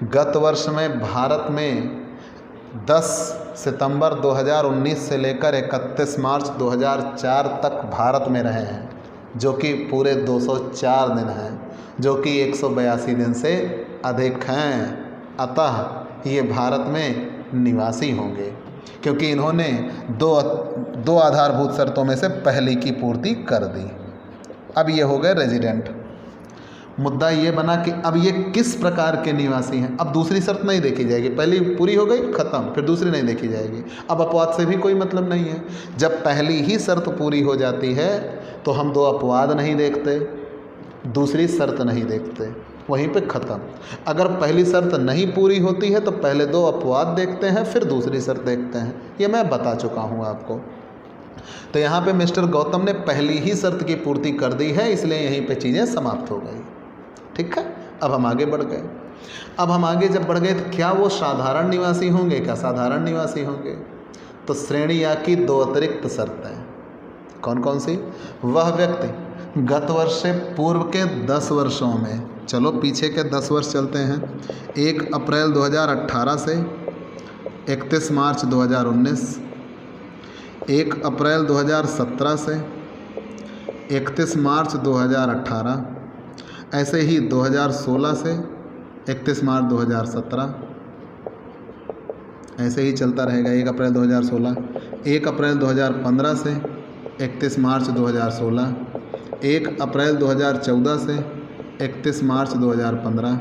गत वर्ष में भारत में 10 सितंबर 2019 से लेकर 31 मार्च 2004 तक भारत में रहे हैं, जो कि पूरे 204 दिन हैं, जो कि 182 दिन से अधिक हैं। अतः ये भारत में निवासी होंगे, क्योंकि इन्होंने दो आधारभूत शर्तों में से पहली की पूर्ति कर दी। अब ये हो गए रेजिडेंट। मुद्दा ये बना कि अब ये किस प्रकार के निवासी हैं। अब दूसरी शर्त नहीं देखी जाएगी, पहली पूरी हो गई, ख़त्म, फिर दूसरी नहीं देखी जाएगी। अब अपवाद से भी कोई मतलब नहीं है। जब पहली ही शर्त पूरी हो जाती है तो हम 2 अपवाद नहीं देखते, दूसरी शर्त नहीं देखते, वहीं पे ख़त्म। अगर पहली शर्त नहीं पूरी होती है तो पहले 2 अपवाद देखते हैं, फिर दूसरी शर्त देखते हैं। ये मैं बता चुका हूँ आपको। तो यहाँ पे मिस्टर गौतम ने पहली ही शर्त की पूर्ति कर दी है, इसलिए यहीं पे चीज़ें समाप्त हो गई। ठीक है, अब हम आगे बढ़ गए। अब हम आगे जब बढ़ गए तो क्या वो साधारण निवासी होंगे? क्या साधारण निवासी होंगे? तो श्रेणी आ की 2 अतिरिक्त शर्तें। कौन कौन सी? वह व्यक्ति गत वर्ष से पूर्व के 10 वर्षों में, चलो पीछे के 10 वर्ष चलते हैं, 1 अप्रैल 2018 से 31 मार्च 2019, 1 अप्रैल 2017 से 31 मार्च 2018, ऐसे ही 2016 से 31 मार्च 2017, ऐसे ही चलता रहेगा। 1 अप्रैल 2016, 1 अप्रैल 2015 से 31 मार्च 2016, 1 अप्रैल 2014 से 31 मार्च 2015,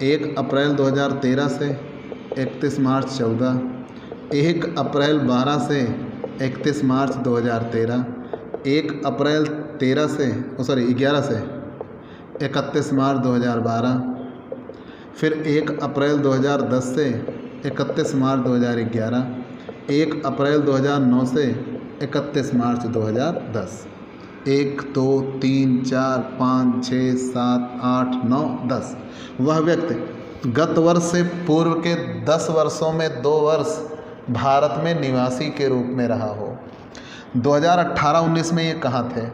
1 अप्रैल 2013 से 31 मार्च 14, 1 अप्रैल 12 से 31 मार्च 2013, 1 अप्रैल 11 से 31 मार्च 2012, फिर 1 अप्रैल 2010 से 31 मार्च 2011, 1 अप्रैल 2009 से 31 मार्च 2010। 1 2 3 4 5 6 7 8 9 10। वह व्यक्ति गत वर्ष से पूर्व के 10 वर्षों में 2 वर्ष भारत में निवासी के रूप में रहा हो। 2018-19 में ये कहाँ थे?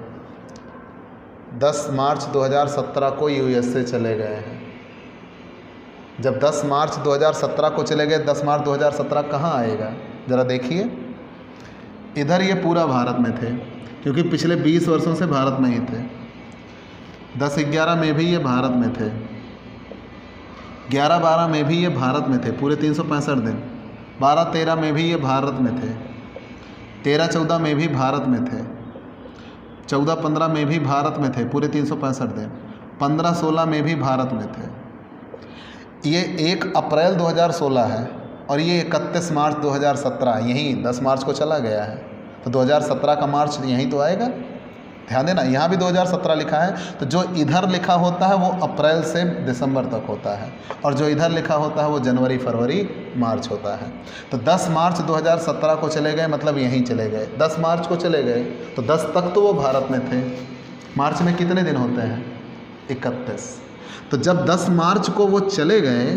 10 मार्च 2017 को यूएसए चले गए हैं। जब 10 मार्च 2017 को चले गए, 10 मार्च 2017 कहाँ आएगा ज़रा देखिए। इधर ये पूरा भारत में थे क्योंकि पिछले 20 वर्षों से भारत में ही थे। 10-11 में भी ये भारत में थे, 11-12 में भी ये भारत में थे पूरे 365 दिन, 12-13 में भी ये भारत में थे, 13-14 में भी भारत में थे, 14-15 में भी भारत में थे पूरे 365 दिन, 15-16 में भी भारत में थे। ये 1 अप्रैल 2016 है और ये 31 मार्च 2017 यहीं 10 मार्च को चला गया है, तो 2017 का मार्च यहीं तो आएगा। ध्यान देना, यहाँ भी 2017 लिखा है, तो जो इधर लिखा होता है वो अप्रैल से दिसंबर तक होता है और जो इधर लिखा होता है वो जनवरी फरवरी मार्च होता है। तो 10 मार्च 2017 को चले गए मतलब यहीं चले गए, 10 मार्च को चले गए तो 10 तक तो वो भारत में थे। मार्च में कितने दिन होते हैं? 31। तो जब 10 मार्च को वो चले गए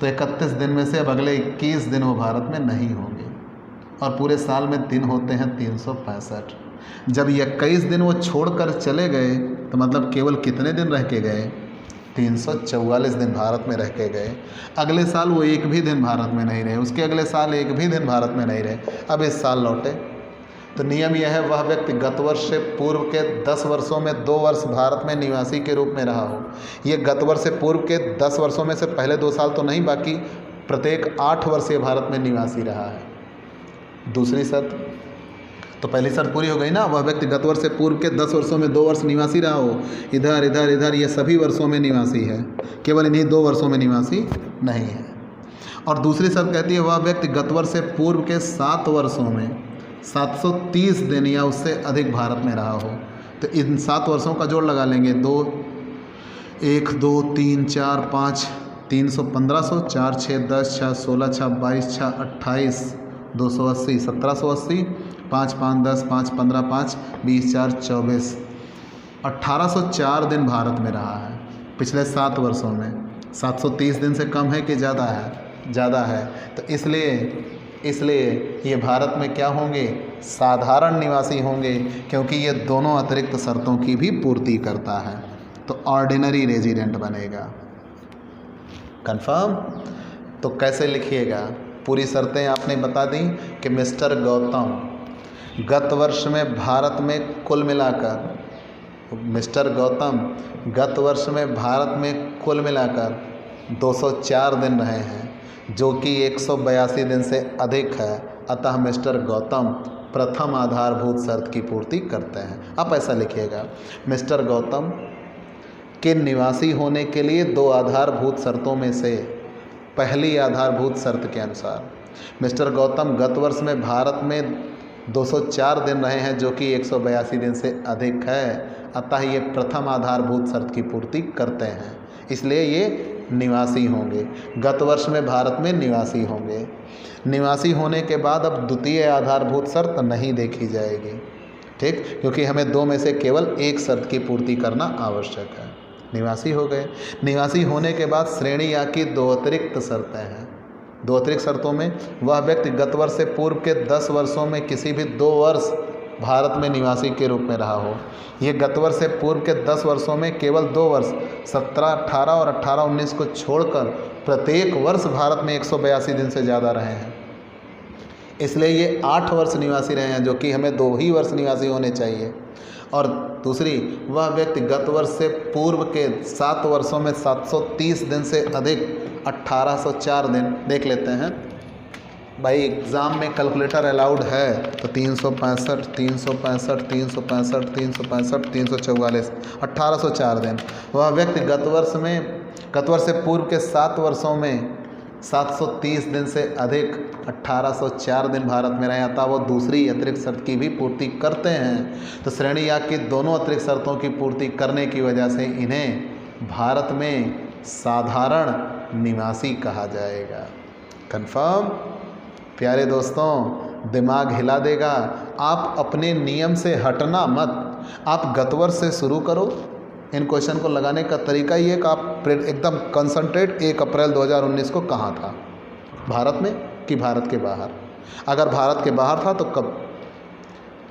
तो 31 दिन में से अब अगले 21 दिन वो भारत में नहीं होंगे और पूरे साल में दिन होते हैं 365। जब 21 दिन वो छोड़कर चले गए तो मतलब केवल कितने दिन रह के गए? 344 दिन भारत में रह के गए। अगले साल वो एक भी दिन भारत में नहीं रहे, उसके अगले साल एक भी दिन भारत में नहीं रहे, अब इस साल लौटे। तो नियम यह है, वह व्यक्ति गत वर्ष से पूर्व के 10 वर्षों में 2 वर्ष भारत में निवासी के रूप में रहा हो। ये गत वर्ष से पूर्व के 10 वर्षों में से पहले 2 साल तो नहीं, बाकी प्रत्येक 8 वर्ष ये भारत में निवासी रहा है। दूसरी शर्त, तो पहली शर्त पूरी हो गई ना, वह व्यक्ति गत वर्ष से पूर्व के 10 वर्षों में 2 वर्ष निवासी रहा हो। इधर इधर इधर ये सभी वर्षों में निवासी है, केवल इन्हीं 2 वर्षों में निवासी नहीं है। और दूसरी शर्त कहती है, वह व्यक्ति गत वर्ष से पूर्व के 7 वर्षों में 730 दिन या उससे अधिक भारत में रहा हो। तो इन 7 वर्षों का जोड़ लगा लेंगे, 1 2 3 4 5 300 1500 4 6 10 6 16 6 22 6 28 280 1780 5 5 10 5 15 5 20 4 24 1804 दिन भारत में रहा है पिछले 7 वर्षों में। 730 दिन से कम है कि ज़्यादा है? ज़्यादा है। तो इसलिए ये भारत में क्या होंगे? साधारण निवासी होंगे, क्योंकि ये दोनों अतिरिक्त शर्तों की भी पूर्ति करता है। तो ऑर्डिनरी रेजिडेंट बनेगा। कंफर्म? तो कैसे लिखिएगा? पूरी शर्तें आपने बता दी कि मिस्टर गौतम गत वर्ष में भारत में कुल मिलाकर, मिस्टर गौतम गत वर्ष में भारत में कुल मिलाकर 204 दिन रहे हैं, जो कि 182 दिन से अधिक है। अतः मिस्टर गौतम प्रथम आधारभूत शर्त की पूर्ति करते हैं। आप ऐसा लिखिएगा, मिस्टर गौतम के निवासी होने के लिए 2 आधारभूत शर्तों में से पहली आधारभूत शर्त के अनुसार मिस्टर गौतम गत वर्ष में भारत में 204 दिन रहे हैं, जो कि 182 दिन से अधिक है। अतः ये प्रथम आधारभूत शर्त की पूर्ति करते हैं, इसलिए ये निवासी होंगे। गत वर्ष में भारत में निवासी होंगे। निवासी होने के बाद अब द्वितीय आधारभूत शर्त नहीं देखी जाएगी, ठीक, क्योंकि हमें 2 में से केवल एक शर्त की पूर्ति करना आवश्यक है। निवासी हो गए। निवासी होने के बाद श्रेणी या की 2 अतिरिक्त शर्तें हैं। 2 अतिरिक्त शर्तों में वह व्यक्ति गत वर्ष से पूर्व के 10 वर्षों में किसी भी 2 वर्ष भारत में निवासी के रूप में रहा हो। ये गत वर्ष से पूर्व के 10 वर्षों में केवल 2 वर्ष 17, 18 और 18, 19 को छोड़कर प्रत्येक वर्ष भारत में 182 दिन से ज़्यादा रहे हैं। इसलिए ये 8 वर्ष निवासी रहे हैं, जो कि हमें 2 ही वर्ष निवासी होने चाहिए। और दूसरी, वह व्यक्ति गत वर्ष से पूर्व के 7 वर्षों में 730 दिन से अधिक 1804 दिन, देख लेते हैं भाई, एग्ज़ाम में कैलकुलेटर अलाउड है तो 365 365 365 365 344 1804 दिन। वह व्यक्ति गत वर्ष से पूर्व के 7 वर्षों में 730 दिन से अधिक 1804 दिन भारत में रहे अतः वो दूसरी अतिरिक्त शर्त की भी पूर्ति करते हैं। तो श्रेणी या की दोनों अतिरिक्त शर्तों की पूर्ति करने की वजह से इन्हें भारत में साधारण निवासी कहा जाएगा। कंफर्म? प्यारे दोस्तों, दिमाग हिला देगा। आप अपने नियम से हटना मत। आप गतवर्ष से शुरू करो। इन क्वेश्चन को लगाने का तरीका ये कि आप एकदम कंसंट्रेट 1 अप्रैल 2019 को कहाँ था, भारत में कि भारत के बाहर। अगर भारत के बाहर था तो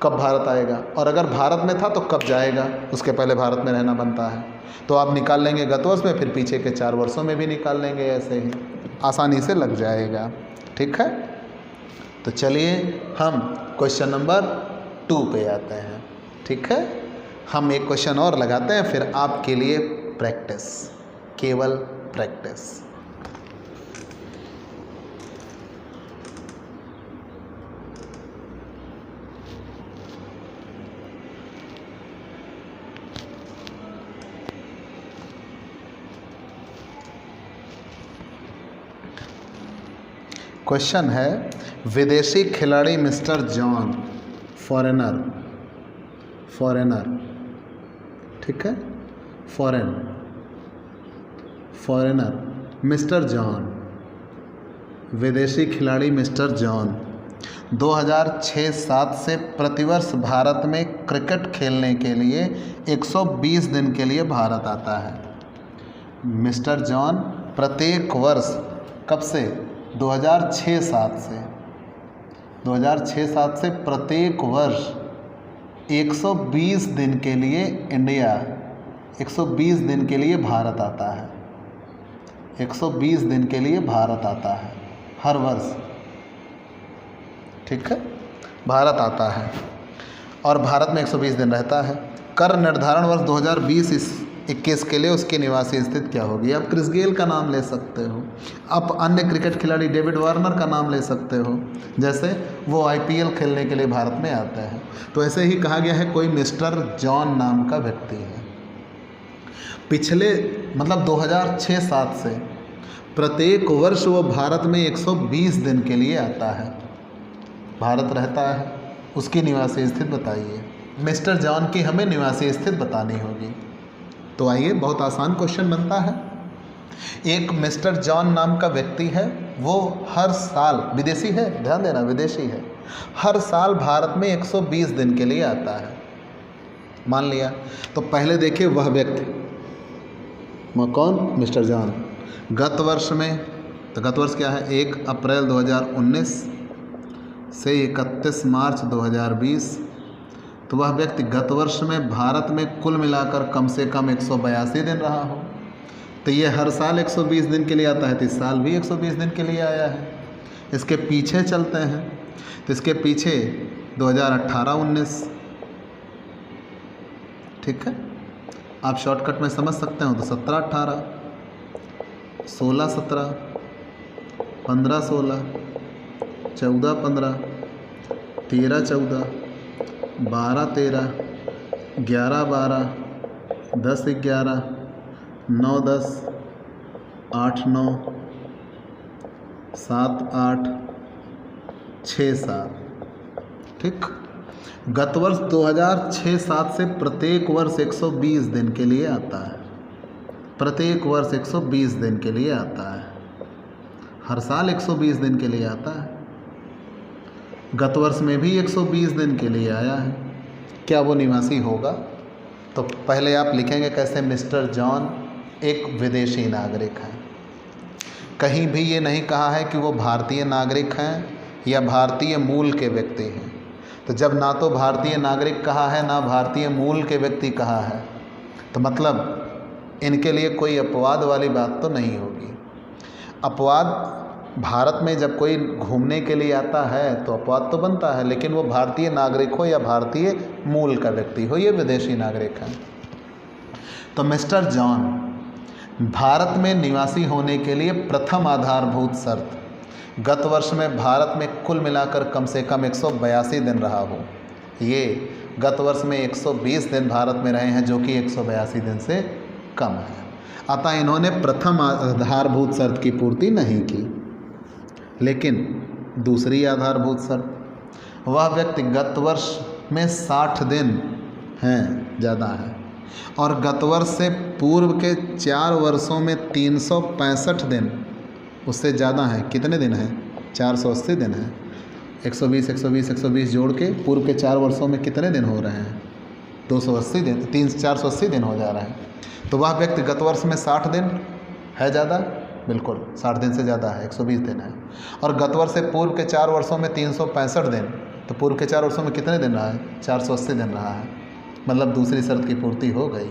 कब भारत आएगा, और अगर भारत में था तो कब जाएगा, उसके पहले भारत में रहना बनता है। तो आप निकाल लेंगे गतवर्ष में, फिर पीछे के 4 वर्षों में भी निकाल लेंगे, ऐसे ही आसानी से लग जाएगा। ठीक है, तो चलिए हम क्वेश्चन नंबर 2 पे आते हैं। ठीक है, हम एक क्वेश्चन और लगाते हैं, फिर आपके लिए प्रैक्टिस, केवल प्रैक्टिस। क्वेश्चन है, विदेशी खिलाड़ी मिस्टर जॉन, फॉरेनर, ठीक है, फॉरेनर मिस्टर जॉन, विदेशी खिलाड़ी मिस्टर जॉन 2006-07 से प्रतिवर्ष भारत में क्रिकेट खेलने के लिए 120 दिन के लिए भारत आता है। मिस्टर जॉन प्रत्येक वर्ष, कब से? 2006-07 से, 2006-07 से प्रत्येक वर्ष 120 दिन के लिए इंडिया, 120 दिन के लिए भारत आता है, 120 दिन के लिए भारत आता है हर वर्ष। ठीक है, भारत आता है और भारत में 120 दिन रहता है। कर निर्धारण वर्ष 2020-21 के लिए उसकी निवासी स्थिति क्या होगी? आप क्रिस गेल का नाम ले सकते हो, आप अन्य क्रिकेट खिलाड़ी डेविड वार्नर का नाम ले सकते हो, जैसे वो IPL खेलने के लिए भारत में आते हैं। तो ऐसे ही कहा गया है कोई मिस्टर जॉन नाम का व्यक्ति है। पिछले मतलब 2006-07 से प्रत्येक वर्ष वो भारत में 120 दिन के लिए आता है, भारत रहता है। उसकी निवासी स्थिति बताइए। मिस्टर जॉन की हमें निवासी स्थिति बतानी होगी। तो आइए, बहुत आसान क्वेश्चन बनता है। एक मिस्टर जॉन नाम का व्यक्ति है, वो हर साल, विदेशी है, ध्यान देना विदेशी है, हर साल भारत में 120 दिन के लिए आता है, मान लिया। तो पहले देखिए वह व्यक्ति, वह कौन? Mister John. गत वर्ष में, तो गत वर्ष क्या है? 1 अप्रैल 2019 से 31 मार्च 2020। तो वह व्यक्ति गत वर्ष में भारत में कुल मिलाकर कम से कम 182 दिन रहा हो। तो ये हर साल 120 दिन के लिए आता है, तो इस साल भी 120 दिन के लिए आया है। इसके पीछे चलते हैं, तो इसके पीछे 2018-19, ठीक है, आप शॉर्टकट में समझ सकते हो। तो 17-18, 16-17, 15-16, 14-15, 13-14, 12-13, 11-12, 10-11, 9-10, 8-9, 7-8, 6-7। ठीक, गत वर्ष 2006-07 से प्रत्येक वर्ष 120 दिन के लिए आता है, प्रत्येक वर्ष 120 दिन के लिए आता है, हर साल 120 दिन के लिए आता है। गत वर्ष में भी 120 दिन के लिए आया है। क्या वो निवासी होगा? तो पहले आप लिखेंगे कैसे? मिस्टर जॉन एक विदेशी नागरिक हैं। कहीं भी ये नहीं कहा है कि वो भारतीय नागरिक हैं या भारतीय मूल के व्यक्ति हैं। तो जब ना तो भारतीय नागरिक कहा है, ना भारतीय मूल के व्यक्ति कहा है, तो मतलब इनके लिए कोई अपवाद वाली बात तो नहीं होगी। अपवाद, भारत में जब कोई घूमने के लिए आता है तो अपवाद तो बनता है, लेकिन वो भारतीय नागरिक हो या भारतीय मूल का व्यक्ति हो, ये विदेशी नागरिक हैं। तो मिस्टर जॉन भारत में निवासी होने के लिए प्रथम आधारभूत शर्त, गत वर्ष में भारत में कुल मिलाकर कम से कम 182 दिन रहा हो। ये गत वर्ष में 120 दिन भारत में रहे हैं, जो कि 182 दिन से कम है। अतः इन्होंने प्रथम आधारभूत शर्त की पूर्ति नहीं की। लेकिन दूसरी आधारभूत शर्त, वह व्यक्ति गत वर्ष में 60 दिन हैं, ज़्यादा है, और गत वर्ष से पूर्व के 4 वर्षों में 365 दिन उससे ज़्यादा हैं। कितने दिन हैं? 480 दिन हैं। 120 120 120 जोड़ के पूर्व के 4 वर्षों में कितने दिन हो रहे हैं? 280 दिन, 480 दिन हो जा रहे हैं। तो वह व्यक्ति गत वर्ष में 60 दिन है ज़्यादा, बिल्कुल 60 दिन से ज़्यादा है, 120 दिन है। और गत वर्ष से पूर्व के 4 वर्षों में 365 दिन, तो पूर्व के 4 वर्षों में कितने दिन रहा है? 480 दिन रहा है। मतलब दूसरी शर्त की पूर्ति हो गई।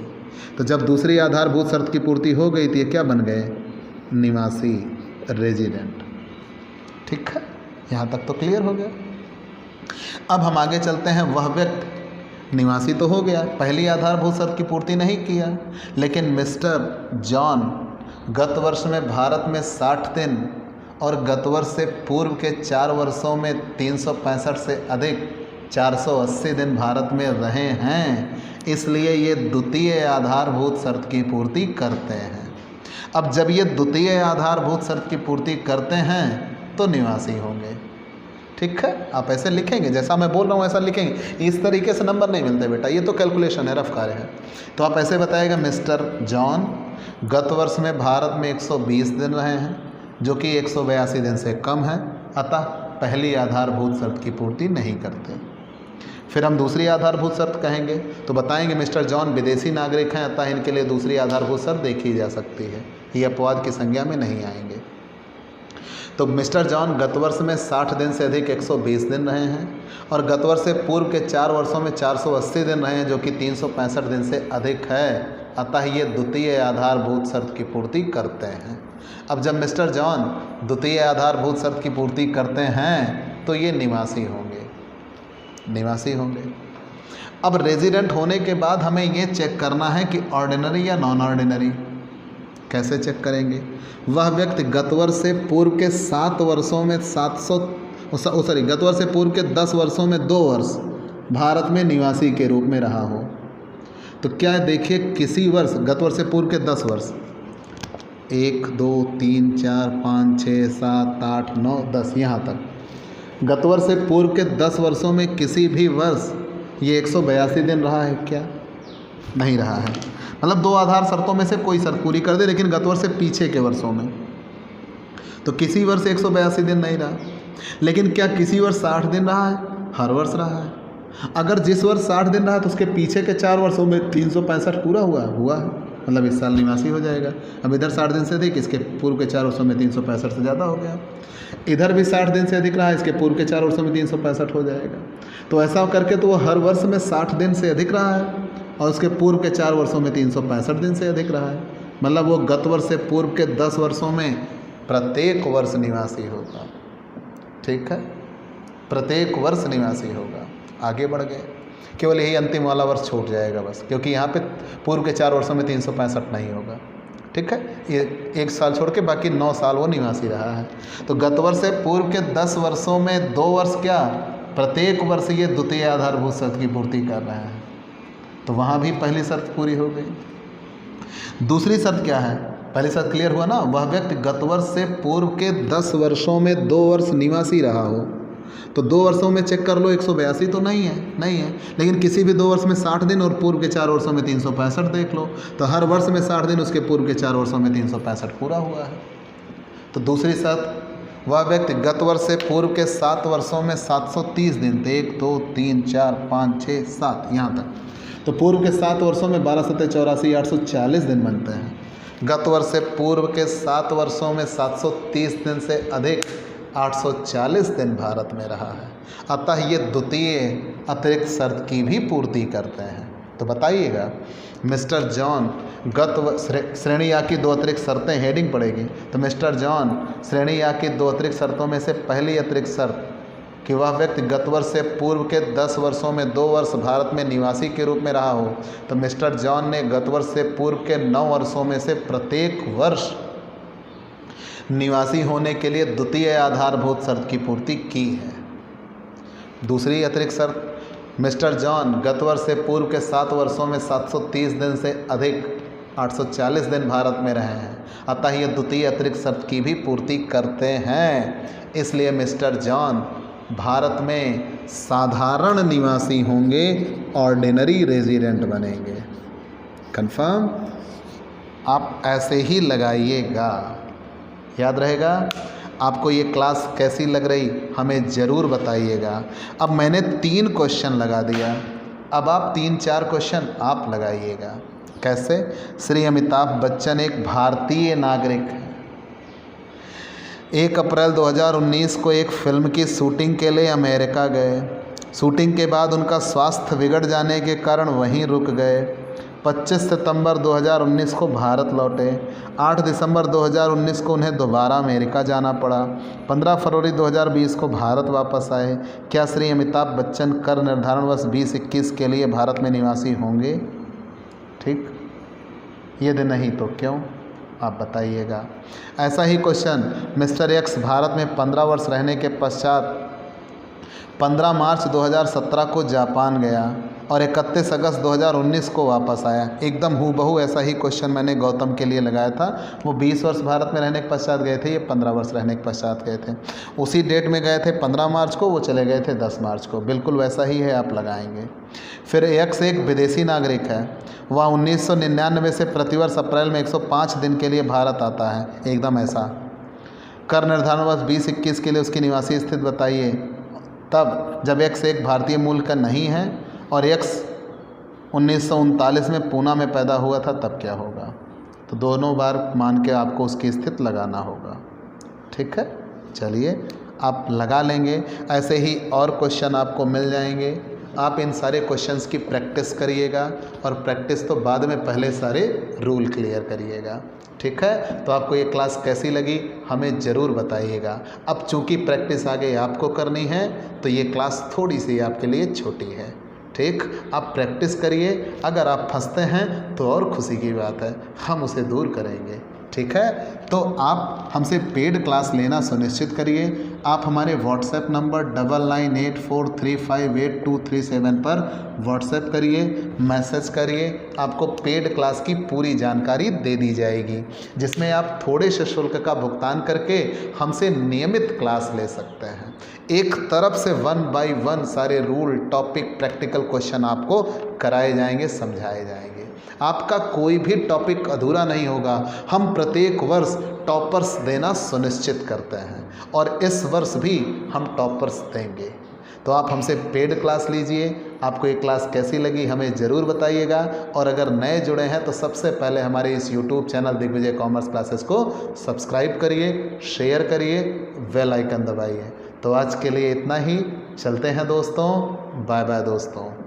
तो जब दूसरी आधारभूत शर्त की पूर्ति हो गई तो ये क्या बन गए? निवासी, रेजिडेंट। ठीक है, यहाँ तक तो क्लियर हो गया। अब हम आगे चलते हैं। वह व्यक्ति, निवासी तो हो गया, पहली आधारभूत शर्त की पूर्ति नहीं किया, लेकिन मिस्टर जॉन गत वर्ष में भारत में 60 दिन और गत वर्ष से पूर्व के 4 वर्षों में 365 से अधिक 480 दिन भारत में रहे हैं, इसलिए ये द्वितीय आधारभूत शर्त की पूर्ति करते हैं। अब जब ये द्वितीय आधारभूत शर्त की पूर्ति करते हैं तो निवासी होंगे। ठीक है, आप ऐसे लिखेंगे, जैसा मैं बोल रहा हूँ ऐसा लिखेंगे। इस तरीके से नंबर नहीं मिलते बेटा, ये तो कैलकुलेशन है, रफ कार्य है। तो आप ऐसे बताइएगा, मिस्टर जॉन गत वर्ष में भारत में 120 दिन रहे हैं, जो कि 182 दिन से कम है, अतः पहली आधारभूत शर्त की पूर्ति नहीं करते। फिर हम दूसरी आधारभूत शर्त कहेंगे तो बताएंगे मिस्टर जॉन विदेशी नागरिक हैं, अतः इनके लिए दूसरी आधारभूत शर्त देखी जा सकती है, ये अपवाद की संज्ञा में नहीं आएंगे। तो मिस्टर जॉन गत वर्ष में 60 दिन से अधिक 120 दिन रहे हैं और गत वर्ष से पूर्व के 4 वर्षों में 480 दिन रहे हैं, जो कि 365 दिन से अधिक है, अतः ये द्वितीय आधारभूत शर्त की पूर्ति करते हैं। अब जब मिस्टर जॉन द्वितीय आधारभूत शर्त की पूर्ति करते हैं तो ये निवासी होंगे, निवासी होंगे। अब रेजिडेंट होने के बाद हमें ये चेक करना है कि ऑर्डिनरी या नॉन ऑर्डिनरी। कैसे चेक करेंगे? वह व्यक्ति गत वर्ष से पूर्व के 7 वर्षों में गत वर्ष से पूर्व के 10 वर्षों में 2 वर्ष भारत में निवासी के रूप में रहा हो। तो क्या देखिए, किसी वर्ष गत वर्ष से पूर्व के 10 वर्ष, 1 2 3 4 5 6 7 8 9 10 यहाँ तक, गत वर्ष से पूर्व के 10 वर्षों में किसी भी वर्ष ये 182 दिन रहा है क्या? नहीं रहा है। मतलब 2 आधार शर्तों में से कोई शर्त पूरी कर दे, लेकिन गत वर्ष से पीछे के वर्षों में तो किसी वर्ष 182 दिन नहीं रहा। लेकिन क्या किसी वर्ष 60 दिन रहा है? हर वर्ष रहा है। अगर जिस वर्ष 60 दिन रहा तो उसके पीछे के 4 वर्षों में 365 पूरा हुआ है, मतलब इस साल निवासी हो जाएगा। अब इधर 60 दिन से अधिक, इसके पूर्व के 4 वर्षों में 365 से ज़्यादा हो गया। इधर भी 60 दिन से अधिक रहा, इसके पूर्व के 4 वर्षों में 365 हो जाएगा। तो ऐसा करके तो वो हर वर्ष में 60 दिन से अधिक रहा है और उसके पूर्व के 4 वर्षों में 365 दिन से अधिक रहा है। मतलब वो गत वर्ष से पूर्व के 10 वर्षों में प्रत्येक वर्ष निवासी होगा। ठीक है, प्रत्येक वर्ष निवासी होगा। आगे बढ़ गए, केवल यही अंतिम वाला वर्ष छूट जाएगा बस, क्योंकि यहाँ पे पूर्व के 4 वर्षों में 365 नहीं होगा। ठीक है, ये 1 साल छोड़ के बाकी 9 साल वो निवासी रहा है। तो गत वर्ष से पूर्व के 10 वर्षों में 2 वर्ष क्या, प्रत्येक वर्ष ये द्वितीय आधारभूत शर्त की पूर्ति कर रहे हैं। तो वहाँ भी पहली शर्त पूरी हो गई। दूसरी शर्त क्या है? पहली शर्त क्लियर हुआ ना, वह व्यक्ति गत वर्ष से पूर्व के 10 वर्षों में 2 वर्ष निवासी रहा हो। तो 2 वर्षों में चेक कर लो, 182 तो नहीं है, लेकिन किसी भी 2 वर्ष में 60 दिन और पूर्व के 4 वर्षों में 365 देख लो, तो हर वर्ष में 60 दिन, उसके पूर्व के 4 वर्षों में 365 पूरा हुआ है। तो दूसरी शर्त, वह व्यक्ति गत वर्ष से पूर्व के 7 वर्षों में 730 दिन, 1 2 3 4 5 6 7 यहाँ तक, तो पूर्व के 7 वर्षों में 12 7 84 840 दिन बनते हैं। गत वर्ष से पूर्व के 7 वर्षों में 730 दिन से अधिक 840 दिन भारत में रहा है, अतः ये द्वितीय अतिरिक्त शर्त की भी पूर्ति करते हैं। तो बताइएगा, मिस्टर जॉन श्रेणी आ की 2 अतिरिक्त शर्तें, हेडिंग पड़ेगी। तो मिस्टर जॉन श्रेणी आ की 2 अतिरिक्त शर्तों में से पहली अतिरिक्त शर्त कि वह व्यक्ति गत वर्ष से पूर्व के 10 वर्षों में 2 वर्ष भारत में निवासी के रूप में रहा हो। तो मिस्टर जॉन ने गत वर्ष से पूर्व के 9 वर्षों में से प्रत्येक वर्ष निवासी होने के लिए द्वितीय आधारभूत शर्त की पूर्ति की है। दूसरी अतिरिक्त शर्त, मिस्टर जॉन गत वर्ष से पूर्व के 7 वर्षों में 730 दिन से अधिक 840 दिन भारत में रहे हैं, अतः ये द्वितीय अतिरिक्त शर्त की भी पूर्ति करते हैं। इसलिए मिस्टर जॉन भारत में साधारण निवासी होंगे, ऑर्डिनरी रेजिडेंट बनेंगे। कंफर्म? आप ऐसे ही लगाइएगा, याद रहेगा। आपको ये क्लास कैसी लग रही हमें ज़रूर बताइएगा। अब मैंने 3 क्वेश्चन लगा दिया, अब आप 3-4 क्वेश्चन आप लगाइएगा। कैसे? श्री अमिताभ बच्चन एक भारतीय नागरिक हैं। 1 अप्रैल 2019 को एक फिल्म की शूटिंग के लिए अमेरिका गए। शूटिंग के बाद उनका स्वास्थ्य बिगड़ जाने के कारण वहीं रुक गए। 25 सितंबर 2019 को भारत लौटे। 8 दिसंबर 2019 को उन्हें दोबारा अमेरिका जाना पड़ा। 15 फरवरी 2020 को भारत वापस आए। क्या श्री अमिताभ बच्चन कर निर्धारण वर्ष 2021 के लिए भारत में निवासी होंगे? ठीक, यदि नहीं तो क्यों, आप बताइएगा। ऐसा ही क्वेश्चन, मिस्टर एक्स भारत में 15 वर्ष रहने के पश्चात 15 मार्च 2017 को जापान गया और 31 अगस्त 2019 को वापस आया। एकदम हूबहू ऐसा ही क्वेश्चन मैंने गौतम के लिए लगाया था। वो 20 वर्ष भारत में रहने के पश्चात गए थे, ये 15 वर्ष रहने के पश्चात गए थे। उसी डेट में गए थे 15 मार्च को, वो चले गए थे 10 मार्च को। बिल्कुल वैसा ही है, आप लगाएंगे। फिर एक्स एक विदेशी नागरिक है, वह 1999 से प्रतिवर्ष अप्रैल में 105 दिन के लिए भारत आता है। एकदम ऐसा। कर निर्धारण वर्ष 2021 के लिए उसकी निवासी स्थिति बताइए। तब जब एक्स एक भारतीय मूल का नहीं है और एक्स 1939 में पूना में पैदा हुआ था, तब क्या होगा? तो दोनों बार मान के आपको उसकी स्थिति लगाना होगा। ठीक है, चलिए आप लगा लेंगे। ऐसे ही और क्वेश्चन आपको मिल जाएंगे। आप इन सारे क्वेश्चंस की प्रैक्टिस करिएगा, और प्रैक्टिस तो बाद में, पहले सारे रूल क्लियर करिएगा। ठीक है, तो आपको ये क्लास कैसी लगी हमें ज़रूर बताइएगा। अब चूँकि प्रैक्टिस आगे आपको करनी है, तो ये क्लास थोड़ी सी आपके लिए छोटी है। ठीक, आप प्रैक्टिस करिए। अगर आप फंसते हैं तो और खुशी की बात है, हम उसे दूर करेंगे। ठीक है, तो आप हमसे पेड क्लास लेना सुनिश्चित करिए। आप हमारे व्हाट्सएप नंबर 9984358237 पर व्हाट्सएप करिए, मैसेज करिए। आपको पेड क्लास की पूरी जानकारी दे दी जाएगी, जिसमें आप थोड़े से शुल्क का भुगतान करके हमसे नियमित क्लास ले सकते हैं। एक तरफ से 1 बाय 1 सारे रूल, टॉपिक, प्रैक्टिकल क्वेश्चन आपको कराए जाएंगे, समझाए जाएंगे। आपका कोई भी टॉपिक अधूरा नहीं होगा। हम प्रत्येक वर्ष टॉपर्स देना सुनिश्चित करते हैं, और इस वर्ष भी हम टॉपर्स देंगे। तो आप हमसे पेड क्लास लीजिए। आपको ये क्लास कैसी लगी हमें ज़रूर बताइएगा। और अगर नए जुड़े हैं तो सबसे पहले हमारे इस YouTube channel Digvijay commerce classes को सब्सक्राइब करिए, शेयर करिए, बेल आइकन दबाइए। तो आज के लिए इतना ही। चलते हैं दोस्तों, बाय बाय दोस्तों।